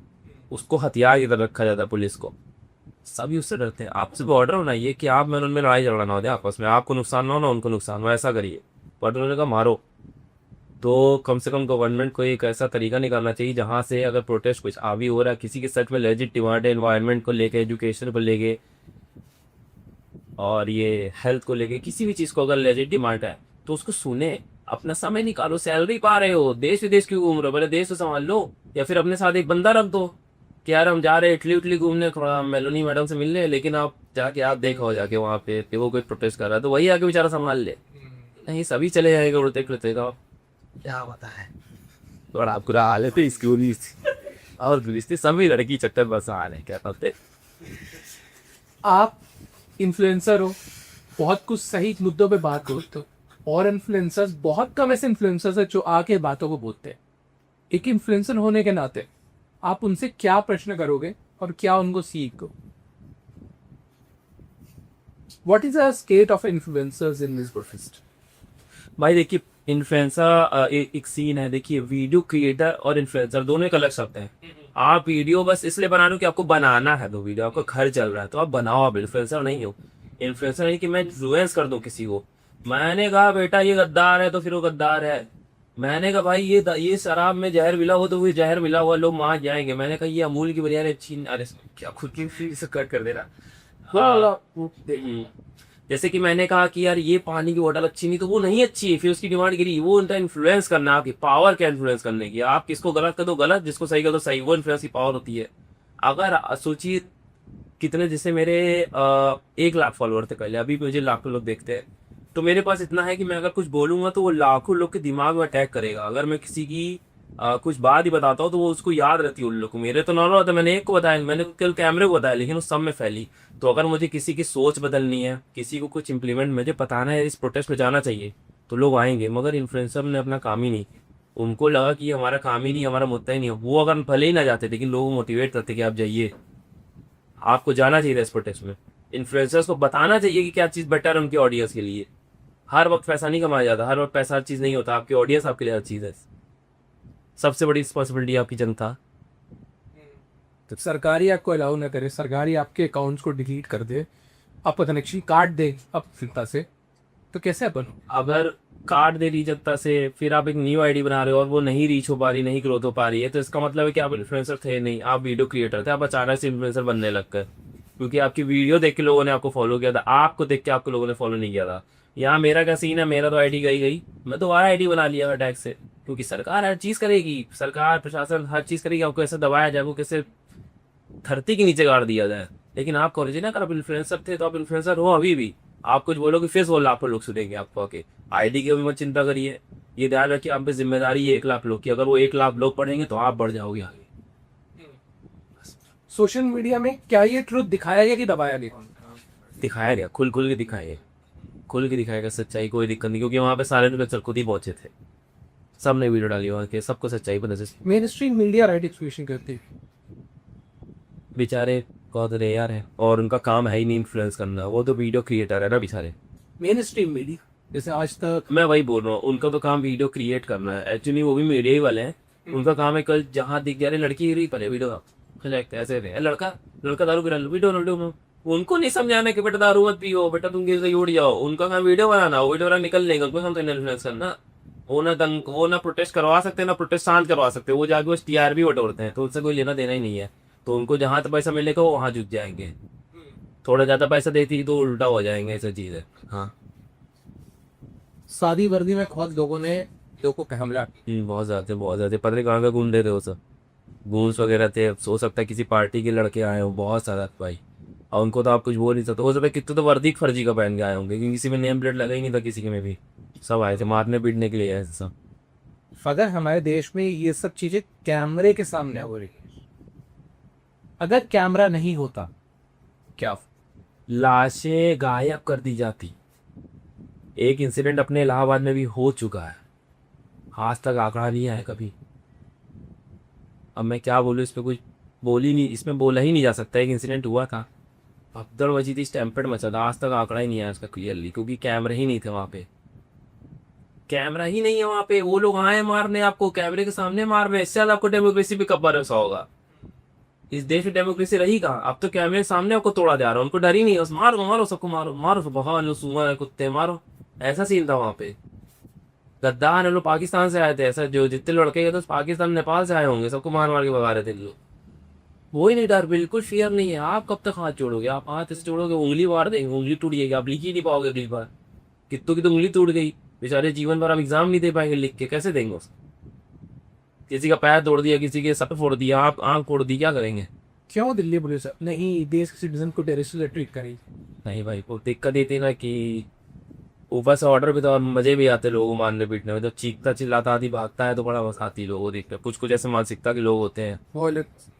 उसको हथियार की तरह रखा जाता है पुलिस को, सभी उससे डरते हैं। आपसे बॉर्डर होना ये कि आप मैं उनमें लड़ाई झगड़ा ना हो जाए आपस में, आपको नुकसान ना हो ना उनको नुकसान हो, ऐसा करिए। बट उन्होंने कहा मारो, तो कम से कम गवर्नमेंट को एक ऐसा तरीका निकालना चाहिए जहाँ से अगर प्रोटेस्ट कुछ आ भी हो रहा है, किसी के सच में लेजिट डिमांड है, एनवायरनमेंट को लेके, एजुकेशन को लेके, और ये हेल्थ को लेके, किसी भी चीज़ को अगर लेजिट डिमांड है तो उसको सुने, अपना समय निकालो, सैलरी पा रहे हो, देश विदेश क्यों घूम रहे हो, पहले देश को संभाल लो, या फिर अपने साथ एक बंदा रख दो कि यार हम जा रहे हैं इटली उटली घूमने, थोड़ा मेलोनी मैडम से मिलने, लेकिन आप जाके आप देखो जाके वहाँ पे कि वो कोई प्रोटेस्ट कर रहा है तो वही आके बेचारा संभाल ले। नहीं, सभी चले जाएगा उड़ते फिरते का, क्या पता है, थोड़ा बुरा हाल है तो इसकी और गुलिस्ती सभी लड़की चक्कर बस आ रहे, क्या करते। आप इन्फ्लुएंसर हो, बहुत कुछ सही मुद्दों पे बात करते हो, और इन्फ्लुएंसर्स, बहुत कम ऐसे इन्फ्लुएंसर्स है जो आके बातों को बोलते हैं। एक इन्फ्लुएंसर होने के नाते आप उनसे क्या प्रश्न करोगे और क्या उनको सीखो? What is the state of influencers in this profession? भाई देखिए, इन्फ्लुएंसर एक सीन है, देखिए वीडियो क्रिएटर और इन्फ्लुएंसर दोनों एक अलग शब्द हैं। आप वीडियो बस इसलिए बना रहे हो कि आपको बनाना है, तो वीडियो आपका घर चल रहा है तो आप बनाओ, आप इन्फ्लुएंसर नहीं हो। इन्फ्लुएंसर नहीं कि मैं इन्फ्लुएंस कर दूं किसी को, मैंने कहा बेटा ये गद्दार है तो फिर वो गद्दार है, मैंने कहा भाई ये शराब में जहर मिला हो तो वो जहर मिला हुआ, लोग मान जाएंगे, मैंने कहा ये अमूल की बिरयानी अच्छी, अरे क्या खुद की से कट कर दे रहा। जैसे कि मैंने कहा कि यार ये पानी की बोतल अच्छी नहीं, तो वो नहीं अच्छी है, फिर उसकी डिमांड गिरी, वो उनका इन्फ्लुएंस करना, आपकी पावर क्या इन्फ्लुएंस करने की, आप किसको गलत कर दो गलत, जिसको सही कर दो सही, वो इन्फ्लुएंस की पावर होती है। अगर सोचिए कितने, जैसे मेरे 1 लाख फॉलोअर थे पहले, अभी मुझे लाखों लोग देखते हैं, तो मेरे पास इतना है कि मैं अगर कुछ बोलूंगा तो वो लाखों लोग के दिमाग में अटैक करेगा। अगर मैं किसी की कुछ बात ही बताता हूँ तो वो उसको याद रहती है उन लोग को। मेरे तो नॉर्मल होता है, मैंने एक को बताया, मैंने कल कैमरे को बताया, लेकिन उस सब में फैली। तो अगर मुझे किसी की सोच बदलनी है, किसी को कुछ इम्प्लीमेंट मुझे बताना है, इस प्रोटेस्ट में जाना चाहिए, तो लोग आएंगे। मगर इन्फ्लुएंसर ने अपना काम ही नहीं, उनको लगा कि ये हमारा काम ही नहीं, हमारा मुद्दा ही नहीं है। वो अगर भले ही ना जाते लेकिन लोगों को मोटिवेट करते कि आप जाइए, आपको जाना चाहिए इस प्रोटेस्ट में। इन्फ्लुएंसर्स को बताना चाहिए कि क्या चीज़ बेटर है उनकी ऑडियंस के लिए। हर वक्त पैसा नहीं कमाया जाता, हर वक्त पैसा हर चीज़ नहीं होता। आपकी ऑडियंस आपके लिए हर चीज़ है। सबसे बड़ी रिस्पॉन्सिबिलिटी आपकी जनता। तो सरकारी आपको अलाउ ना करे, सरकारी आपके अकाउंट्स को डिलीट कर दे, आपको कनेक्शन काट दे अब जनता से, तो कैसे अपन? अगर कार्ड दे दी जनता से, फिर आप एक न्यू आईडी बना रहे हो और वो नहीं रीच हो पा रही, नहीं ग्रोथ हो पा रही है, तो इसका मतलब है कि आप इन्फ्लुएंसर थे नहीं, आप वीडियो क्रिएटर थे। आप अचानक से इन्फ्लुएंसर बनने लग गए क्योंकि आपकी वीडियो देख के लोगों ने आपको फॉलो किया था, आपको देख के आपको लोगों ने फॉलो नहीं किया था। यहाँ मेरा क्या सीन है, मेरा तो आईडी गई, मैं दोबारा आईडी बना लिया अटैक से, क्योंकि सरकार हर चीज़ करेगी, सरकार प्रशासन हर चीज़ करेगी। आपको कैसे दबाया जाए, वो कैसे धरती के नीचे गाड़ दिया जाए। लेकिन आप ओरिजिनल अगर आप इन्फ्लुएंसर थे तो आप इन्फ्लुएंसर हो अभी भी। आप कुछ बोलोगे फिर वो लाखों लोग सुनेंगे आपको आके। आईडी की भी मत चिंता करिए, ये ध्यान रखिए आप पे जिम्मेदारी है 1 लाख लोग की। अगर वो 1 लाख लोग पढ़ेंगे तो आप बढ़ जाओगे आगे। सोशल मीडिया में क्या ये ट्रुथ दिखाया गया कि दबाया गया? दिखाया गया, खुल खुल के दिखाइए, खुल के दिखाएगा सच्चाई, कोई दिक्कत नहीं। क्योंकि वहाँ पे सारे इन्फ्लुएंसर खुद ही पहुंचे थे, सबने वीडियो डाली वहाँ के, सबको सच्चाई पता चली। Main stream media right expression करती है, बेचारे बहुत रेयर है और उनका काम है ही नहीं इन्फ्लुएंस करना, वो तो वीडियो क्रिएटर है ना बेचारे। मेन स्ट्रीम मीडिया जैसे आज तक। मैं वही बोल रहा हूँ, उनका तो काम वीडियो क्रिएट करना है। एक्चुअली वो भी मीडिया ही वाले हैं, उनका काम है कल जहाँ दिख जा रही लड़की गिरी पर वीडियो ऐसे रहे, लड़का लड़का दारू गिरा वीडियो वीडियो। उनको नहीं समझाना कि बेटा दारू मत पियो, बेटा तुम गिर से उड़ जाओ। उनका काम वीडियो बनाना, वीडियो बना निकल लेंगे, उनको हम इन्फ्लुएंस करना। वो ना प्रोटेस्ट करवा सकते हैं, ना प्रोटेस्ट शांत करवा सकते हैं। वो जाके बस टीआरपी बटोरते हैं, तो उनसे कोई लेना देना ही नहीं है। तो उनको जहाँ तक पैसा मिलेगा वो वहाँ जुट जाएंगे। थोड़ा ज्यादा पैसा देती तो उल्टा हो जाएंगे, ऐसा चीज है। हाँ, शादी वर्दी में बहुत लोगों ने लोगों को हमला। बहुत ज्यादा पता नहीं कहाँ का गुंडे थे वो सब, गूंस वगैरह थे। अब हो सकता है किसी पार्टी के लड़के आए हो, बहुत सारा भाई, और उनको तो आप कुछ बोल नहीं सकते। हो सकता है कितने तो वर्दी फर्जी का पहन के आए होंगे, क्योंकि किसी में नेम प्लेट लगा ही नहीं था, किसी के में भी। सब आए थे मारने पीटने के लिए ऐसे सब। अगर हमारे देश में ये सब चीजें कैमरे के सामने हो रही है, अगर कैमरा नहीं होता क्या? लाशें गायब कर दी जाती। एक इंसिडेंट अपने इलाहाबाद में भी हो चुका है, आज तक आंकड़ा नहीं आया कभी। अब मैं क्या बोलूँ, इस पर कुछ इसमें बोला ही नहीं जा सकता। एक इंसिडेंट हुआ था, भगदड़ मची थी, स्टैम्पेड मचा था, आज तक आंकड़ा ही नहीं आया इसका क्लियरली, क्योंकि कैमरे ही नहीं थे वहाँ पे। कैमरा ही नहीं है वहाँ पे, वो लोग आए मारने आपको, कैमरे के सामने मार रहे हैं। इससे ज्यादा आपको डेमोक्रेसी पे कब भरोसा होगा? इस देश में डेमोक्रेसी रही कहाँ? अब तो कैमरे के सामने आपको तोड़ा जा रहा है, उनको डर ही नहीं है, बस मारो मारो सबको, मारो मारो भगवान सुअर कुत्ते मारो। ऐसा सीन था वहाँ पे। गद्दार लोग पाकिस्तान से आए थे, ऐसा जो जितने लड़के गए थे पाकिस्तान नेपाल से आए होंगे, सबको मार मार के भगा रहे थे लोग। वो ही नहीं डर, बिल्कुल फियर नहीं है। आप कब तक हाथ जोड़ोगे? आप हाथ ऐसे जोड़ोगे उंगली मार देंगे, उंगली टूट जाएगी, आप लिख ही नहीं पाओगे अगली बार। कितों की तो उंगली टूट गई बेचारे, जीवन भर आप एग्जाम नहीं दे पाएंगे लिख के, कैसे देंगे उसको? किसी का पैर तोड़ दिया, किसी के सर फोड़ दिया, आप आंख फोड़ दी, क्या करेंगे? क्यों दिल्ली पुलिस नहीं देश के सिटीजन को टेररिस्ट ट्रीट करेगी? नहीं भाई, वो दिक्कत ये थी ना कि ऊपर से ऑर्डर भी था और मजे भी आते लोगों को मारने पीटने में। जब चीखता चिल्लाता आदि भागता है तो बड़ा मजा आती है लोगों को देखकर। कुछ कुछ ऐसे मानसिकता के लोग होते हैं,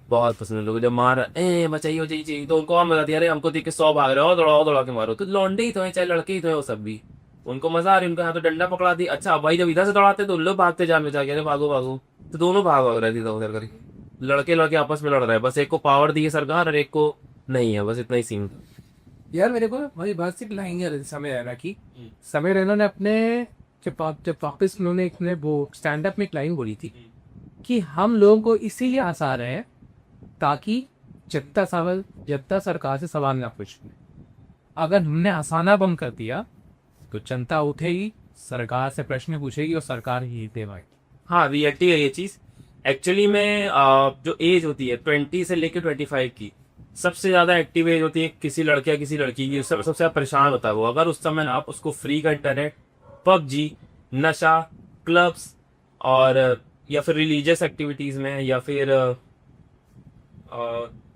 बहुत पसंद है लोग। जब मार बचाइए चाहिए तो उनको मजा आती है, अरे हमको देख के 100 भाग रहे हो, दौड़ा के मारो। तो लौंडे ही तो है, चाहे लड़के ही तो है, वो सब भी उनको मजा आ रही है। उनका यहाँ तो डंडा पकड़ा दी। अच्छा भाई, जब इधर से दौड़ाते तो लोग भागते जान बचा के, भागो भागो, तो दोनों भाग रहे थे उधर करी। लड़के आपस में लड़ रहे हैं, बस एक को पावर दी है सरकार और एक को नहीं है, बस इतना ही सीन। यार मेरे को वही बात सिर्फ लाएंगे समय रैना की। समय रैना ने अपने जब वापस उन्होंने अपने वो स्टैंड अप में एक लाइन बोली थी कि हम लोगों को इसीलिए हंसा रहे हैं ताकि जनता सरकार से सवाल ना पूछे। अगर हमने हंसाना बंद कर दिया तो जनता उठेगी, सरकार से प्रश्न पूछेगी और सरकार ही देवाएगी। हाँ, रियलिटी है ये चीज। एक्चुअली में जो एज होती है 20 से लेकर 25 की, सबसे ज्यादा एक्टिव एज होती है किसी लड़के या किसी लड़की की। सबसे ज्यादा परेशान होता है वो। अगर उस समय आप उसको फ्री का इंटरनेट, पबजी, नशा, क्लब्स और या फिर रिलीजियस एक्टिविटीज में, या फिर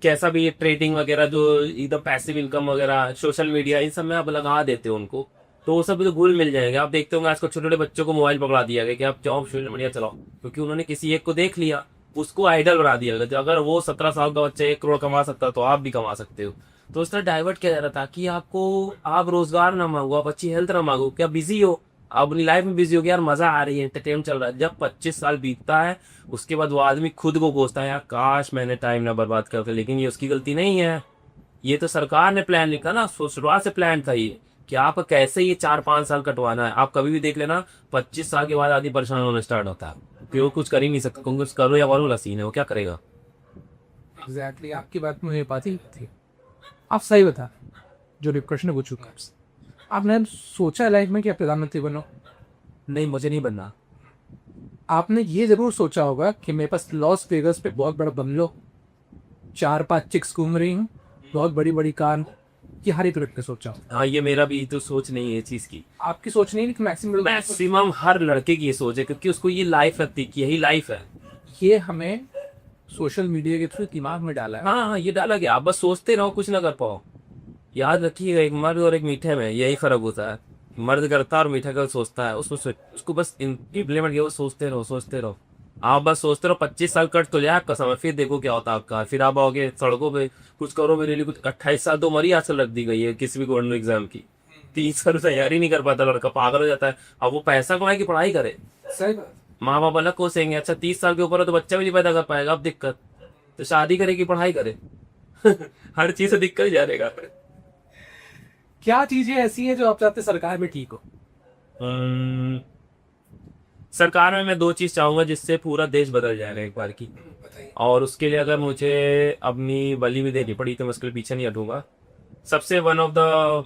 कैसा भी ट्रेडिंग वगैरह, जो इधर पैसिव इनकम वगैरह, सोशल मीडिया, इन सब में आप लगा देते हो उनको, तो वो सब तो घुल मिल जाएंगे। आप देखते होंगे आजकल छोटे छोटे बच्चों को मोबाइल पकड़ा दिया गया कि आप जाओ सोशल मीडिया चलाओ, क्योंकि उन्होंने किसी एक को देख लिया, उसको आइडल बना दिया गया। तो अगर वो 17 साल का बच्चा 1 करोड़ कमा सकता है तो आप भी कमा सकते हो। तो उस तरह डाइवर्ट किया जा रहा था कि आप रोजगार ना मांगो, आप अच्छी हेल्थ ना मांगो, क्या बिजी हो, आप अपनी लाइफ में बिजी हो गया, यार मजा आ रही है, एंटरटेनमेंट चल रहा है। जब 25 साल बीतता है उसके बाद वो आदमी खुद को कोसता है, यार काश मैंने टाइम ना बर्बाद करते। लेकिन ये उसकी गलती नहीं है, ये तो सरकार ने प्लान लिखा ना, शुरुआत से प्लान था ये कि आप कैसे ये 4-5 साल कटवाना है। आप कभी भी देख लेना 25 साल के बाद आदमी परेशान होना स्टार्ट होता है कि वो कुछ कर ही नहीं सकता, कुछ करो या वाला सीन है, वो क्या करेगा। एग्जैक्टली आपकी बात मुझे पाती थी। आप सही बता, जो प्रश्न पूछू आपसे, आपने सोचा लाइफ में कि आप प्रधानमंत्री बनो? नहीं, मुझे नहीं बनना। आपने ये जरूर सोचा होगा कि मेरे पास लॉस वेगस पे बहुत बड़ा बंगलो, 4-5 चिक्स घूम रही हूँ, बहुत बड़ी बड़ी कार, ये हर एक लड़के ने सोचा होगा। हाँ, ये मेरा भी तो सोच नहीं है इस चीज की। आपकी सोच नहीं है कि मैक्सिमम हर लड़के की ये सोच है, क्योंकि उसको ये लाइफ लगती है कि यही लाइफ है। ये हमें सोशल मीडिया के थ्रू दिमाग में डाला है। हाँ हाँ, ये डाला गया, आप बस सोचते रहो, कुछ ना कर पाओ। याद रखिएगा, एक मर्द और एक मीठे में यही फर्क होता है। मर्द करता है और मीठा कर सोचता है, उसको बस इम्प्लीमेंट किया, सोचते रहो सोचते रहो। आप बस सोचते रहो, 25 साल कट तो जाए कसम है, फिर देखो क्या होता है आपका। फिर आप आओगे सड़कों पे, कुछ करो मेरे लिए कुछ। 28 साल तो मरी आजकल रख दी गई है किसी भी गवर्नमेंट एग्जाम की। 30 साल तैयारी नहीं कर पाता लड़का, पागल हो जाता है। अब वो पैसा कमाए कि पढ़ाई करे, सही बात। माँ बाप अलग कोसेंगे। अच्छा 30 साल के ऊपर है तो बच्चा भी नहीं पैदा कर पाएगा, अब दिक्कत। तो शादी करे कि पढ़ाई करे हर चीज से दिक्कत ही जाएगा। क्या चीजें ऐसी हैं जो आप चाहते सरकार में ठीक हो? सरकार में मैं 2 चीज चाहूंगा जिससे पूरा देश बदल जाएगा एक बार की। और उसके लिए अगर मुझे अपनी बलि भी देनी पड़ी तो मैं उसके पीछे नहीं हटूंगा। सबसे वन ऑफ द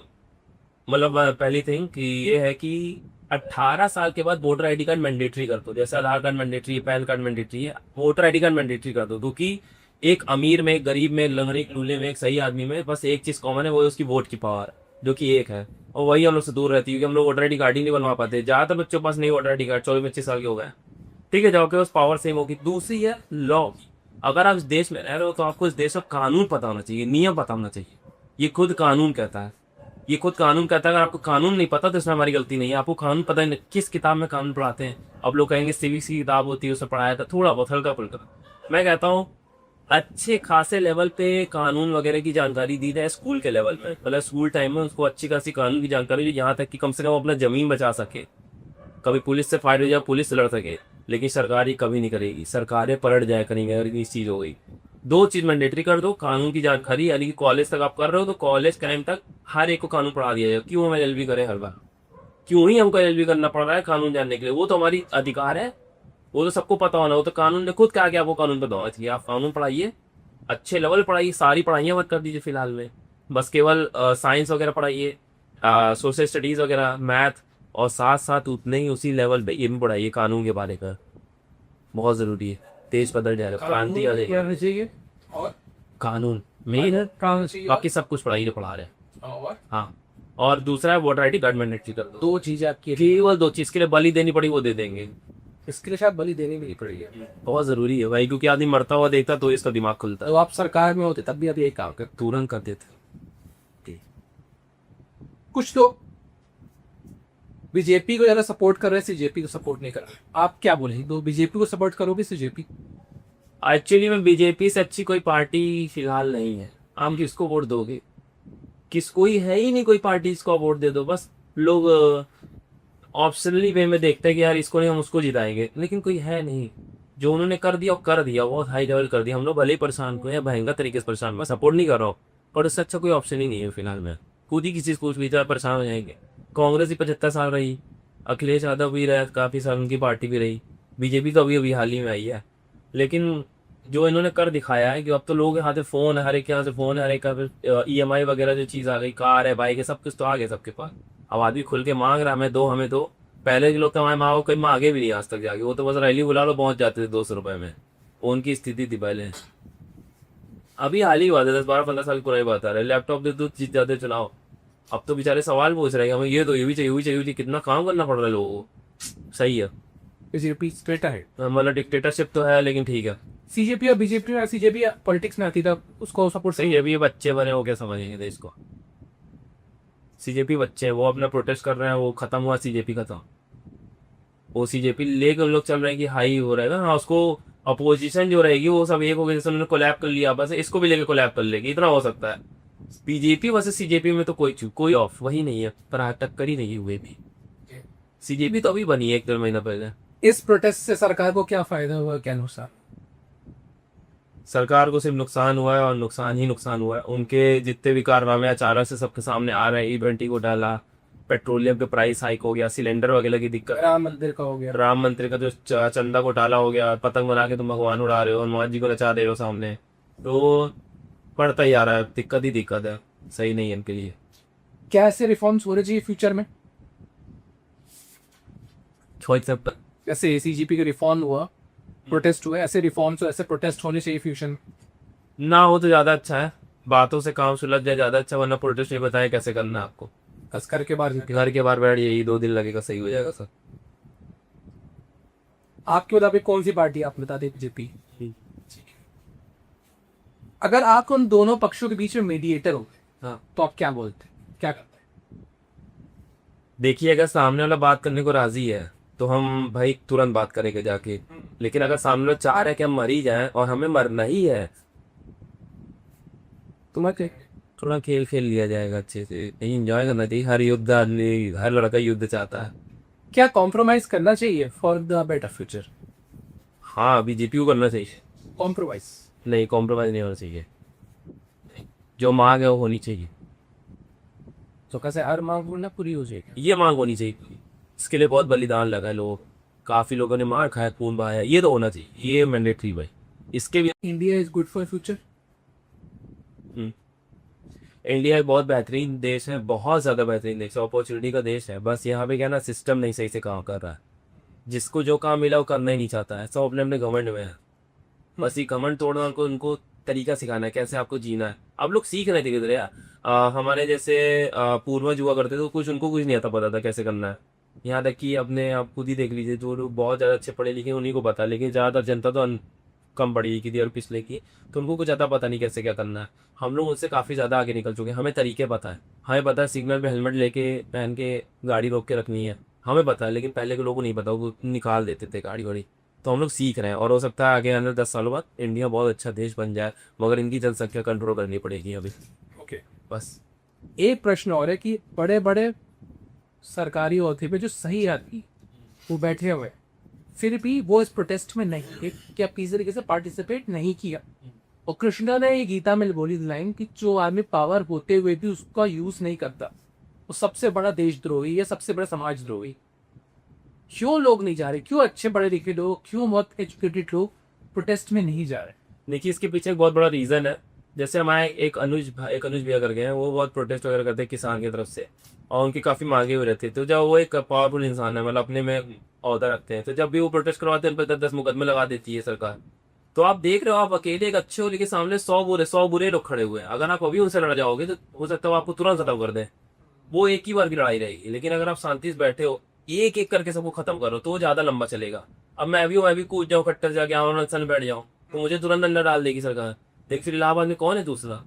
मतलब पहली थिंग कि ये है कि 18 साल के बाद वोटर आईडी कार्ड मैंडेटरी कर दो। जैसे आधार कार्ड मैंडेटरी है, पैन कार्ड मैंडेटरी है, वोटर आईडी कार्ड मैंडेटरी कर दो। क्योंकि एक अमीर में, एक गरीब में, लंगड़े एक लूले में, एक सही आदमी में बस एक चीज कॉमन है, वो है उसकी वोट की पावर, जो कि एक है। और वही हम लोग से दूर रहती है, क्योंकि हम लोग वोटर आईडी कार्ड ही नहीं बनवा पाते। ज्यादातर बच्चों के पास नहीं वोटर आईडी कार्ड, 24-25 साल के हो गए, ठीक है, जाओ के उस पावर सेम होगी। दूसरी है लॉ। अगर आप इस देश में रह रहे हो तो आपको इस देश का कानून पता होना चाहिए, नियम पता होना चाहिए। ये खुद कानून कहता है, ये खुद कानून कहता है। अगर आपको कानून नहीं पता तो इसमें हमारी गलती नहीं है। आपको कानून पता है, किस किताब में कानून पढ़ाते हैं। अब लोग कहेंगे सिविक्स की किताब होती है उसमें पढ़ाया था, थोड़ा बहुत हल्का फुल्का। मैं कहता हूँ अच्छे खासे लेवल पे कानून वगैरह की जानकारी दी जाए स्कूल के लेवल पे। मतलब स्कूल टाइम में उसको अच्छी खासी कानून की जानकारी, यहाँ तक कि कम से कम अपना जमीन बचा सके, कभी पुलिस से फाइट हो जाए, पुलिस से लड़ सके। लेकिन सरकार ये कभी नहीं करेगी, सरकारें पलट जाए करेंगे अगर इस चीज हो गई। 2 चीज मैंडेटरी कर दो, कानून की जानकारी, यानी कि कॉलेज तक आप कर रहे हो तो कॉलेज टाइम तक हर एक को कानून पढ़ा दिया जाए। क्यों हम LLB करें हर बार, क्यों ही हमको LLB करना पड़ रहा है कानून जानने के लिए? वो तो हमारी अधिकार है, वो तो सबको पता होना। वो तो कानून ने खुद कहा कि आपको कानून पता होना चाहिए। आप कानून पढ़ाइए, अच्छे लेवल पढ़ाइए, सारी पढ़ाइयाँ मत कर दीजिए फिलहाल में, बस केवल साइंस वगैरह पढ़ाइए, सोशल स्टडीज वगैरह, मैथ, और साथ साथ उतने ही उसी लेवल पे ये भी पढ़ाइए कानून के बारे का। बहुत जरूरी है, देश बदल जाएगा, क्रांति आ जाएगी। चाहिए और कानून मेन है, कानून चाहिए बाकी सब कुछ पढ़ाई जो पढ़ा रहे हैं। और हाँ, और दूसरा है वोटर आईडी कार्ड मैंडेटरी कर दो। 2 चीजें आपकी, केवल 2 चीज के लिए बलि देनी पड़ी वो दे देंगे। इसके लिए शायद बलि देनी भी नहीं पड़ेगी। बहुत जरूरी है भाई, क्योंकि आदमी मरता हुआ देखता तो इसका दिमाग खुलता है। तो आप सरकार में होते तब भी आप यही काम करते। तुरंत कर देते। कुछ लोग बीजेपी को ज्यादा सपोर्ट कर रहे हैं, CJP को सपोर्ट नहीं कर रहे। आप क्या बोलेंगे, तो बीजेपी को सपोर्ट करोगे CJP? एक्चुअली में बीजेपी से अच्छी कोई पार्टी फिलहाल नहीं है। आप किसको वोट दोगे? किसको ही है ही नहीं कोई पार्टी, इसको वोट दे दो। बस लोग ऑप्शनली वे में देखते हैं कि यार इसको नहीं हम उसको जिताएंगे, लेकिन कोई है नहीं। जो उन्होंने कर दिया वो कर दिया, बहुत हाई लेवल कर दिया। हम लोग भले ही परेशान को या भयंकर तरीके से परेशान, मैं सपोर्ट नहीं कर रहा हूँ, पर उससे अच्छा कोई ऑप्शन ही नहीं है फिलहाल में। खुद ही किसी को भी परेशान हो जाएंगे। कांग्रेस ही 75 साल रही, अखिलेश यादव भी रहा काफी साल, उनकी पार्टी भी रही। बीजेपी तो अभी हाल ही में आई है। लेकिन जो इन्होंने कर दिखाया है कि अब तो लोग हाथ में फोन है, हर एक के हाथ में फोन है, हर एक का EMI वगैरह जो चीज आ गई, कार है, बाइक है, सब कुछ तो आ गया सबके पास। अब आदमी खुल के मांग रहा है, हमें दो हमें दो। पहले के लोग तो हमारे माँ कोई मांगे भी नहीं आज तक जाके, वो तो बस रैली बुला लो पहुंच जाते थे 200 रुपए में। उनकी स्थिति थी पहले। अभी हाल ही बात है, 10-12-15 साल पुरानी बात आ रही है। लैपटॉप दे दो जीत जाते चुनाव। अब तो बेचारे सवाल पूछ रहे हैं हमें ये तो ये भी चाहिए, ये भी चाहिए, ये भी चाहिए। कितना काम करना पड़ रहा है लोगों को। सही है, बीजेपी स्ट्रेट है, मतलब डिक्टेटरशिप तो है, लेकिन ठीक है। CJP और बीजेपी में, CJP पॉलिटिक्स में आती था, उसको सपोर्ट सही है, अभी ये बच्चे बने हो क्या समझेंगे देश को। सीजेपी बच्चे हैं, वो अपना प्रोटेस्ट कर रहे हैं, वो खत्म हुआ सीजेपी खत्म, वो सीजेपी लेके उन लोग चल रहे हैं कि हाई हो रहेगा, हाँ उसको अपोजिशन जो रहेगी वो सब एक हो गए, जैसे उन्होंने कोलैब कर लिया, बस इसको भी लेके कोलैब कर लेगी, इतना हो सकता है। बीजेपी वर्सेस सीजेपी में तो कोई ऑफ वही नहीं है, पर टक्कर ही नहीं हुए भी। सीजेपी तो अभी बनी है 1-2 महीना पहले। इस प्रोटेस्ट से सरकार को क्या फायदा हुआ क्या नुकसान? सरकार को सिर्फ नुकसान हुआ है और नुकसान ही नुकसान हुआ है। उनके जितने भी कारनामे अचानक से सबके सामने आ रहे हैं, E20 को डाला, पेट्रोलियम के प्राइस हाइक हो गया, सिलेंडर वगैरह की दिक्कत, राम मंदिर का हो गया, राम मंदिर का जो चंदा घोटाला हो गया, पतंग बना के तुम भगवान उड़ा रहे हो, हनुमान जी को नचा दे रहे हो सामने, तो पड़ता ही आ रहा है, दिक्कत ही दिक्कत है, सही नहीं है इनके लिए। क्या ऐसे रिफॉर्म्स हो रहे चाहिए फ्यूचर में? जैसे सीजीपी का रिफॉर्म हुआ, प्रोटेस्ट हुआ, ऐसे रिफॉर्म्स और ऐसे प्रोटेस्ट होने चाहिए फ्यूचर में? ना हो तो ज्यादा अच्छा है, बातों से काम सुलझ जाए ज्यादा अच्छा, वरना प्रोटेस्ट नहीं बताए कैसे करना है आपको, बस करके बाहर निकल। घर के बाहर बैठ यही 2 दिन लगेगा, सही हो जाएगा सर। आपके मुताबिक कौन सी पार्टी आप बता दें? बीजेपी। अगर आप उन दोनों पक्षों के बीच में मीडिएटर हो हाँ, तो आप क्या बोलते, क्या करते? देखिए अगर सामने वाला बात करने को राजी है तो हम भाई तुरंत बात करेंगे जाके, लेकिन अगर सामने वाला चाह रहा है कि हम मर ही जाएं और हमें मरना ही है, तो मैं थोड़ा खेल खेल लिया जाएगा अच्छे से, नहीं एंजॉय करना चाहिए। हर युद्ध आदमी, हर लड़का युद्ध चाहता है। क्या कॉम्प्रोमाइज करना चाहिए फॉर द बेटर फ्यूचर? हाँ, बीजेपी को करना चाहिए। कॉम्प्रोमाइज नहीं, कॉम्प्रोमाइज नहीं होना चाहिए, जो मांग है वो होनी चाहिए। तो कैसे हर मांग ना पूरी हो जाएगी? ये मांग होनी चाहिए, इसके लिए बहुत बलिदान लगा है, लोग काफी लोगों ने मार खाया, खून बहाया, ये तो होना चाहिए, ये मैंडेटरी भाई। इसके भी India is good for future. India एक बहुत बेहतरीन देश है, बहुत ज़्यादा बेहतरीन देश है, अपॉर्चुनिटी का देश है, बस यहाँ पे क्या ना सिस्टम नहीं सही से काम कर रहा है, जिसको जो काम मिला वो करना ही नहीं चाहता है, सब अपने अपने घमंड में है, बस ये घमंड तोड़ना, उनको उनको तरीका सिखाना है कैसे आपको जीना है। अब लोग सीख रहे थे किधर यार, हमारे जैसे पूर्वज हुआ करते तो कुछ उनको कुछ नहीं आता पता था कैसे करना है, यहाँ तक कि अपने आप खुद ही देख लीजिए, जो लोग बहुत ज़्यादा अच्छे पढ़े लिखे उन्हीं को पता, लेकिन ज़्यादातर जनता तो कम पढ़ी लिखी थी और पिछले की, तो उनको कुछ ज़्यादा पता नहीं कैसे क्या करना है। हम लोग उनसे काफ़ी ज़्यादा आगे निकल चुके हैं, हमें तरीके पता है, हमें पता है सिग्नल पे हेलमेट लेके पहन के गाड़ी रोक के रखनी है, हमें पता है, लेकिन पहले के लोगों को नहीं पता, वो निकाल देते थे गाड़ी वाड़ी। तो हम लोग सीख रहे हैं और हो सकता है आगे आने 10 सालों बाद इंडिया बहुत अच्छा देश बन जाए, मगर इनकी जनसंख्या कंट्रोल करनी पड़ेगी अभी। ओके, बस एक प्रश्न और है कि बड़े बड़े सरकारी अहदे पे जो सही आदमी वो बैठे हुए फिर भी वो इस प्रोटेस्ट में नहीं थे, क्या किसी तरीके से पार्टिसिपेट नहीं किया। और कृष्णा ने ये गीता में बोली लाइन कि जो आदमी पावर होते हुए भी उसका यूज नहीं करता वो सबसे बड़ा देशद्रोही या सबसे बड़ा समाजद्रोही। क्यों लोग नहीं जा रहे? क्यों अच्छे पढ़े लिखे लोग, क्यों बहुत एजुकेटेड लोग प्रोटेस्ट में नहीं जा रहे? देखिए इसके पीछे एक बहुत बड़ा रीज़न है, जैसे हमारे एक अनुज भैया करके हैं, वो बहुत प्रोटेस्ट वगैरह करते हैं किसान की तरफ से, और उनकी काफ़ी मांगे हुए रहती है, तो जब वो एक पावरफुल इंसान है, मतलब अपने में अहदा रखते हैं, तो जब भी वो प्रोटेस्ट करवाते हैं उन पर 10 मुकदमे लगा देती है सरकार। तो आप देख रहे हो, आप अकेले एक अच्छे हो, लेकिन सामने 100 बुरे लोग खड़े हुए हैं, अगर आप अभी उनसे लड़ जाओगे तो हो सकता है वो आपको तुरंत खत्म कर दे, वो एक ही बार की लड़ाई रहेगी। लेकिन अगर आप शांति से बैठे हो, एक एक करके सबको खत्म करो, तो वो ज़्यादा लंबा चलेगा। अब मैं भी कूद जाऊँ, कट्टर जाके आमरण में बैठ जाऊँ, तो मुझे तुरंत अंदर डाल देगी सरकार। देख फिर इलाहाबाद में कौन है दूसरा,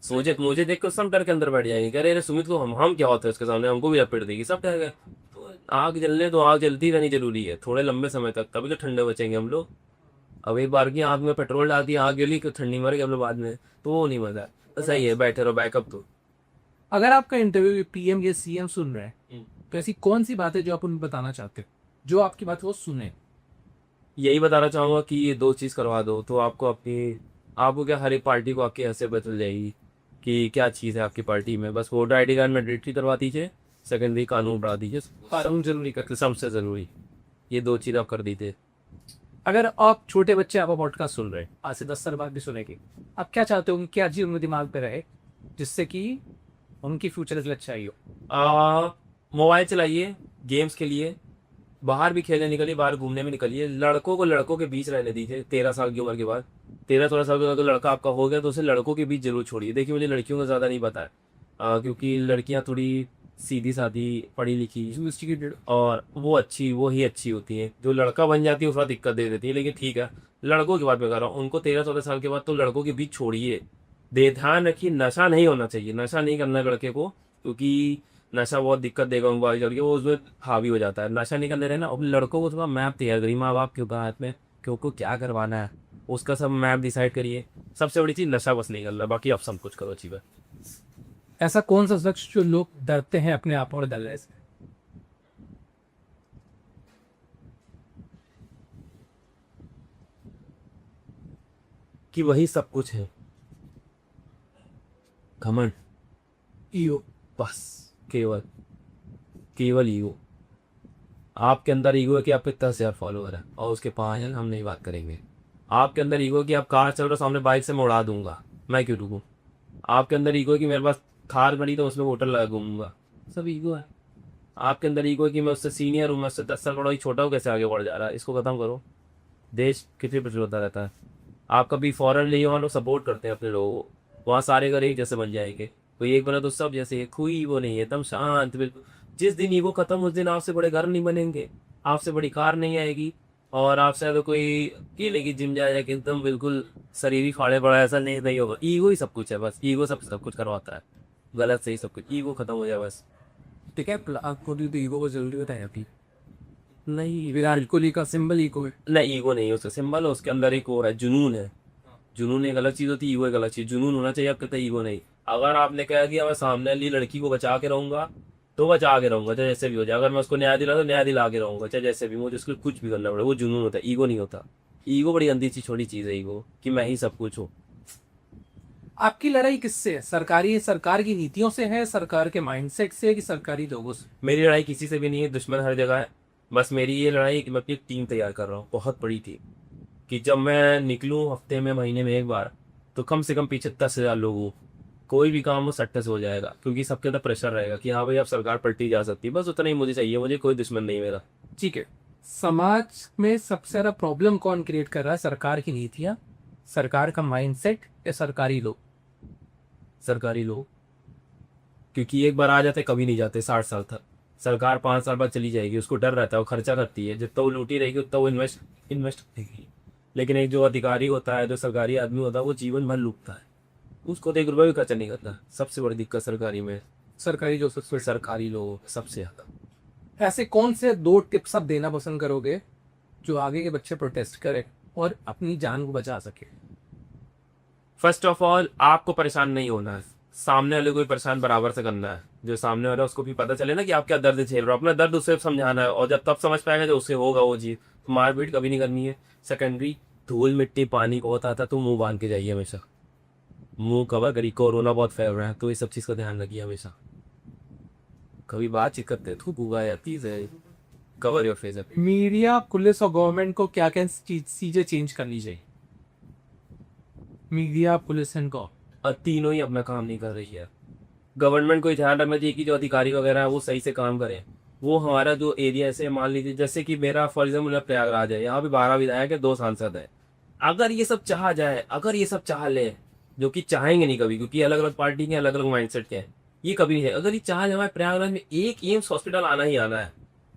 सोचे मुझे देख कर सब डर के अंदर बैठ जाएंगे, कह रहे सुमित को हम क्या होते हैं उसके सामने, हमको भी लपेट देगी, सब डर गए। तो आग जलने तो आग जलती रहनी जरूरी है थोड़े लंबे समय तक, तभी तो ठंडे बचेंगे हम लोग। अब एक बार की आग में पेट्रोल डाल दिया, आग जली, ठंडी मर गए हम लोग बाद में, तो वो नहीं मजा। तो सही है, बैठे रहो बैकअप। तो अगर आपका इंटरव्यू पीएम या सीएम सुन रहे हैं तो ऐसी कौन सी बात है जो आप उन्हें बताना चाहते हो, जो आपकी बात वो सुने? यही बताना चाहूँगा कि ये 2 चीज़ करवा दो तो आपको क्या, हर एक पार्टी को आपकी हैसियत बदल जाएगी कि क्या चीज़ है आपकी पार्टी में। बस वोटर ID कार्ड मैंडेटरी करवा दीजिए, सेकेंडरी कानून बढ़ा दीजिए, कानून जरूरी करते सबसे ज़रूरी, ये 2 चीज़ आप कर दीजिए। अगर आप छोटे बच्चे आपका पॉडकास्ट सुन रहे हैं, आज से 10 साल बाद भी सुनेंगे, आप क्या चाहते हो कि क्या चीज़ उनके दिमाग पे रहे जिससे कि उनकी फ्यूचर के लिए अच्छाई हो? मोबाइल चलाइए, गेम्स खेलिए, बाहर भी खेलने निकलिए, बाहर घूमने में निकलिए, लड़कों को लड़कों के बीच रहने दीजिए 13 साल की उम्र के बाद। 13-14 साल का अगर लड़का आपका हो गया तो उसे लड़कों के बीच जरूर छोड़िए। देखिए मुझे लड़कियों का ज़्यादा नहीं पता है, क्योंकि लड़कियां थोड़ी सीधी सादी पढ़ी लिखी और वो ही अच्छी होती है, जो लड़का बन जाती है थोड़ा दिक्कत दे देती है। लेकिन ठीक है, लड़कों की बात मैं कर रहा हूँ, उनको 13-14 साल के बाद तो लड़कों के बीच छोड़िए। ध्यान रखिए, नशा नहीं होना चाहिए, नशा नहीं करना लड़के को, क्योंकि नशा बहुत दिक्कत देगा उनको आगे चल के, वो उसमें हावी हो जाता है। नशा निकल रहे हैं ना, अब लड़कों को थोड़ा मैप तैयार करिए, माँ बाप के ऊपर हाथ में कि उनको क्या करवाना है, उसका सब मैप डिसाइड करिए। सबसे बड़ी चीज़ नशा बस निकल रहा है, बाकी आप सब कुछ करो अच्छी बात। ऐसा कौन सा शख्स जो लोग डरते हैं अपने आप और डर से? कि वही सब कुछ है, घमंड, ईगो। बस, केवल केवल ईगो। आपके अंदर ईगो है कि आपके 10,000 फॉलोअर है और उसके 5 हम नहीं बात करेंगे। आपके अंदर ईगो है कि आप कार चल रहे हो सामने बाइक से मैं उड़ा दूंगा, मैं क्यों रुकूं। आपके अंदर ईगो है कि मेरे पास थार बनी तो उसमें होटल लगा घूमूंगा, सब ईगो है। आपके अंदर ईगो है कि मैं उससे सीनियर हूँ, मैं उससे 10 साल बड़ा ही छोटा हूँ, कैसे आगे बढ़ जा रहा है, इसको खत्म करो। देश कितने पीछे होता रहता है। आप कभी फॉरेन ले वहाँ लोग सपोर्ट करते हैं अपने लोगों को, वहाँ सारे घर एक जैसे बन जाएंगे, कोई एक बना तो सब जैसे, कोई वो नहीं है, एकदम शांत बिल्कुल। जिस दिन ईगो खत्म उस दिन आपसे बड़े घर नहीं बनेंगे, आपसे बड़ी कार नहीं आएगी, और आपसे तो कोई ये लेगी जिम जाए कि एकदम बिल्कुल शरीर ही फाड़े पड़ा, ऐसा नहीं होगा। ईगो ही सब कुछ है, बस ईगो सब कुछ करवाता है, गलत सही सब कुछ, ईगो खत्म हो जाए बस। ठीक है, आपको तो ईगो को जरूरी बताया अभी। नहीं, विराट कोहली का सिंबल ईगो है। नहीं ईगो नहीं है उसका सिंबल, उसके अंदर एक वो है, जुनून है। जुनून एक अलग चीज होती है, ईगो एक अलग चीज। जुनून होना चाहिए, आप कहते ईगो नहीं। अगर आपने कहा कि मैं सामने वाली लड़की को बचा के रहूंगा तो बचा के रहूंगा, चाहे जैसे भी हो जाए। अगर मैं उसको न्याय दिला तो न्याय दिला के रहूंगा, चाहे जैसे भी, मुझे उसको कुछ भी करना पड़े। वो जुनून होता है, ईगो नहीं होता। ईगो बड़ी गंदी सी छोटी चीज है ईगो, कि मैं ही सब कुछ हूँ। आपकी लड़ाई किससे है? सरकार की नीतियों से है, सरकार के माइंडसेट से, कि सरकारी लोगों से? मेरी लड़ाई किसी से भी नहीं है, दुश्मन हर जगह है। बस मेरी ये लड़ाई है कि मैं अपनी टीम तैयार कर रहा हूँ, बहुत बड़ी टीम, कि जब मैं निकलूँ हफ्ते में महीने में एक बार, तो कम से कम पीछे 10,000 लोग हों। कोई भी काम वो सट्टे से हो जाएगा, क्योंकि सबके अंदर प्रेशर रहेगा कि हाँ भाई अब सरकार पलटी जा सकती है। बस उतना ही मुझे चाहिए, मुझे कोई दुश्मन नहीं मेरा। ठीक है। समाज में सबसे ज्यादा प्रॉब्लम कौन क्रिएट कर रहा है? सरकार की नीतियां, सरकार का माइंडसेट, या सरकारी लोग? सरकारी लोग, क्योंकि एक बार आ जाते कभी नहीं जाते 60 साल तक। सरकार 5 साल बाद चली जाएगी, उसको डर रहता है, वो खर्चा करती है, जितना वो लूटी रहेगी उतना वो इन्वेस्ट करेगी। लेकिन एक जो अधिकारी होता है, जो सरकारी आदमी होता है, वो जीवन भर लूटता है, उसको तो 1 रुपया भी खर्चा नहीं करता। सबसे बड़ी दिक्कत सरकारी में, सरकारी जो सबसे सरकारी लोग सबसे ज्यादा। ऐसे कौन से 2 टिप्स आप देना पसंद करोगे जो आगे के बच्चे प्रोटेस्ट करें और अपनी जान को बचा सके? फर्स्ट ऑफ ऑल, आपको परेशान नहीं होना है, सामने वाले को भी परेशान बराबर से करना है। जो सामने वाला है उसको भी पता चले ना कि आप क्या दर्द झेल रहे हो, अपना दर्द उसे समझाना है, और जब तब समझ पाएगा जब उससे होगा वो चीज। मारपीट कभी नहीं करनी है। सेकेंडरी, धूल मिट्टी पानी बहुत आता तो मुंह बांध के जाइए हमेशा, मुंह कवर करिए। कोरोना बहुत फैल रहा है तो ये सब चीज का ध्यान रखिए हमेशा। कभी बातचीत करते हैं थूक उगा जाती है, cover your face. Media, police और गवर्नमेंट को क्या क्या चीजें चेंज करनी चाहिए? Media, police and government. और तीनों ही अपना काम नहीं कर रही है। गवर्नमेंट को ध्यान रखना चाहिए कि जो अधिकारी वगैरह है वो सही से काम करें। वो हमारा जो एरिया ऐसे मान लीजिए, जैसे कि मेरा फॉर एग्जाम्पल प्रयागराज है, यहाँ पे 12 विधायक है, 2 सांसद है। अगर ये सब चाहा जाए, अगर ये सब चाह ले, जो कि चाहेंगे नहीं कभी, क्योंकि अलग अलग पार्टी के अलग अलग माइंडसेट के हैं, ये कभी नहीं है। अगर ये चाह जाए हमारे प्रयागराज में एक एम्स हॉस्पिटल आना ही आना है,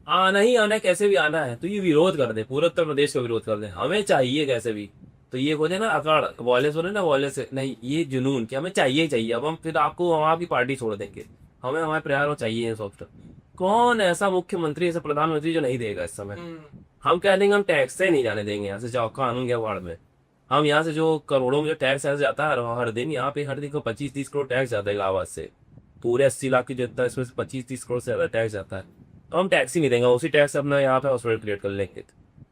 आना ही आना है, कैसे भी आना है, तो ये विरोध कर दे, पूरे उत्तर प्रदेश का विरोध कर दे, हमें चाहिए कैसे भी। तो ये बोले ना अकड़ वॉलेस, बोले ना वॉलेस नहीं, ये जुनून कि हमें चाहिए ही चाहिए। अब हम फिर आपको वहां की पार्टी छोड़ देंगे, हमें हमारे प्रयाग में चाहिए सॉफ्टवेयर। कौन ऐसा मुख्यमंत्री, ऐसा प्रधानमंत्री जो नहीं देगा इस समय? हम कह देंगे हम टैक्स से नहीं जाने देंगे, यहाँ से जाओ कानून के वार्ड में। हम यहाँ से जो करोड़ों में जो टैक्स ऐसे जाता है हर दिन, यहाँ पे हर दिन को 25-30 करोड़ टैक्स जाता है इलाहाबाद से। पूरे 80 लाख की जनता, इसमें से 25-30 करोड़ से ज्यादा टैक्स जाता है। तो हम टैक्स ही नहीं देंगे, उसी टैक्स से अपना यहाँ पे हॉस्पिटल क्रिएट कर लेंगे।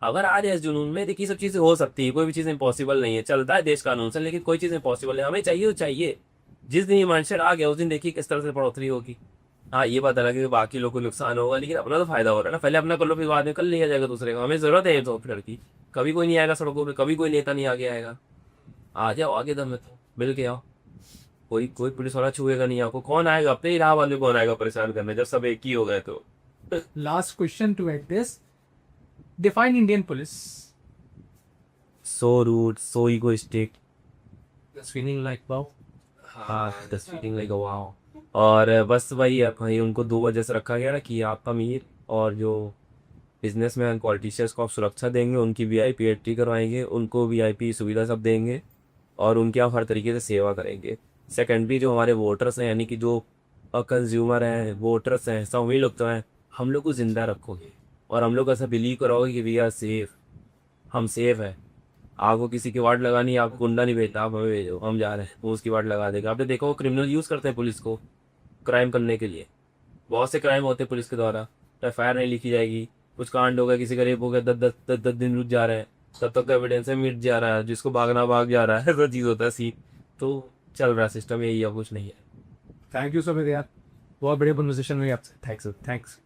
अगर आ जाए इस जुनून में, देखिए सब चीजें हो सकती है, कोई भी चीज इम्पॉसिबल नहीं है, चलता है देश कानून से, लेकिन कोई चीज इम्पॉसिबल है। हमें चाहिए तो चाहिए। जिस दिन ये माइंडसेट आ गया उस दिन देखिए किस तरह से बढ़ोतरी होगी। हाँ ये बात अलग है कि बाकी लोगों को नुकसान होगा, लेकिन अपना तो फायदा हो रहा है ना। पहले अपना कर लो, फिर बाद में कर लिया जाएगा दूसरे का। हमें जरूरत है सॉफ्टवेयर की। कभी कोई नहीं आएगा सड़कों पे, कभी कोई नेता नहीं आगे आएगा। आ जाओ आगे दम में, तो मिल के आओ। कोई कोई पुलिस वाला छुएगा नहीं आपको। कौन आएगा अपने इलाहाबाद में, कौन आएगा परेशान करने, जब सब एक ही हो गए तो। Last question to at this, define Indian police. So rude, so egoistic. Feeling like wow. हाँ, that's feeling like a wow. और बस वही है भाई, उनको 2 वजह से रखा गया ना, कि आप अमीर और जो बिजनेसमैन पॉलिटिशियंस को आप सुरक्षा देंगे, उनकी वीआईपी एंट्री करवाएंगे, उनको वीआईपी सुविधा सब देंगे, और उनकी आप हर तरीके से सेवा करेंगे। सेकेंडरी, जो हमारे वोटर्स हैं, यानी कि जो और कंज्यूमर हैं, वोटर्स हैं, सब वही लोग तो हैं। हम लोग को ज़िंदा रखोगे और हम लोग ऐसा बिलीव कराओगे कि वी आर सेफ, हम सेफ है। आपको किसी की वाट लगानी है, आपको गुंडा नहीं भेजता, आप हमें भेजो, हम जा रहे हैं, वो उसकी वाट लगा देगा। आपने देखा वो क्रिमिनल यूज़ करते हैं पुलिस को क्राइम करने के लिए। बहुत से क्राइम होते हैं पुलिस के द्वारा, एफआईआर नहीं लिखी जाएगी, कुछ कांड हो गया, किसी का रेप हो गया, 10 दिन रुक जा रहे हैं, तब तक एविडेंस है मिट जा रहा है, जिसको भागना भाग जा रहा है। ऐसा चीज़ होता है सीन। तो चल रहा है सिस्टम, यही है, कुछ नहीं है। थैंक यू सो मच यार, बहुत बढ़िया कन्वर्सेशन हुई आपसे। थैंक्स।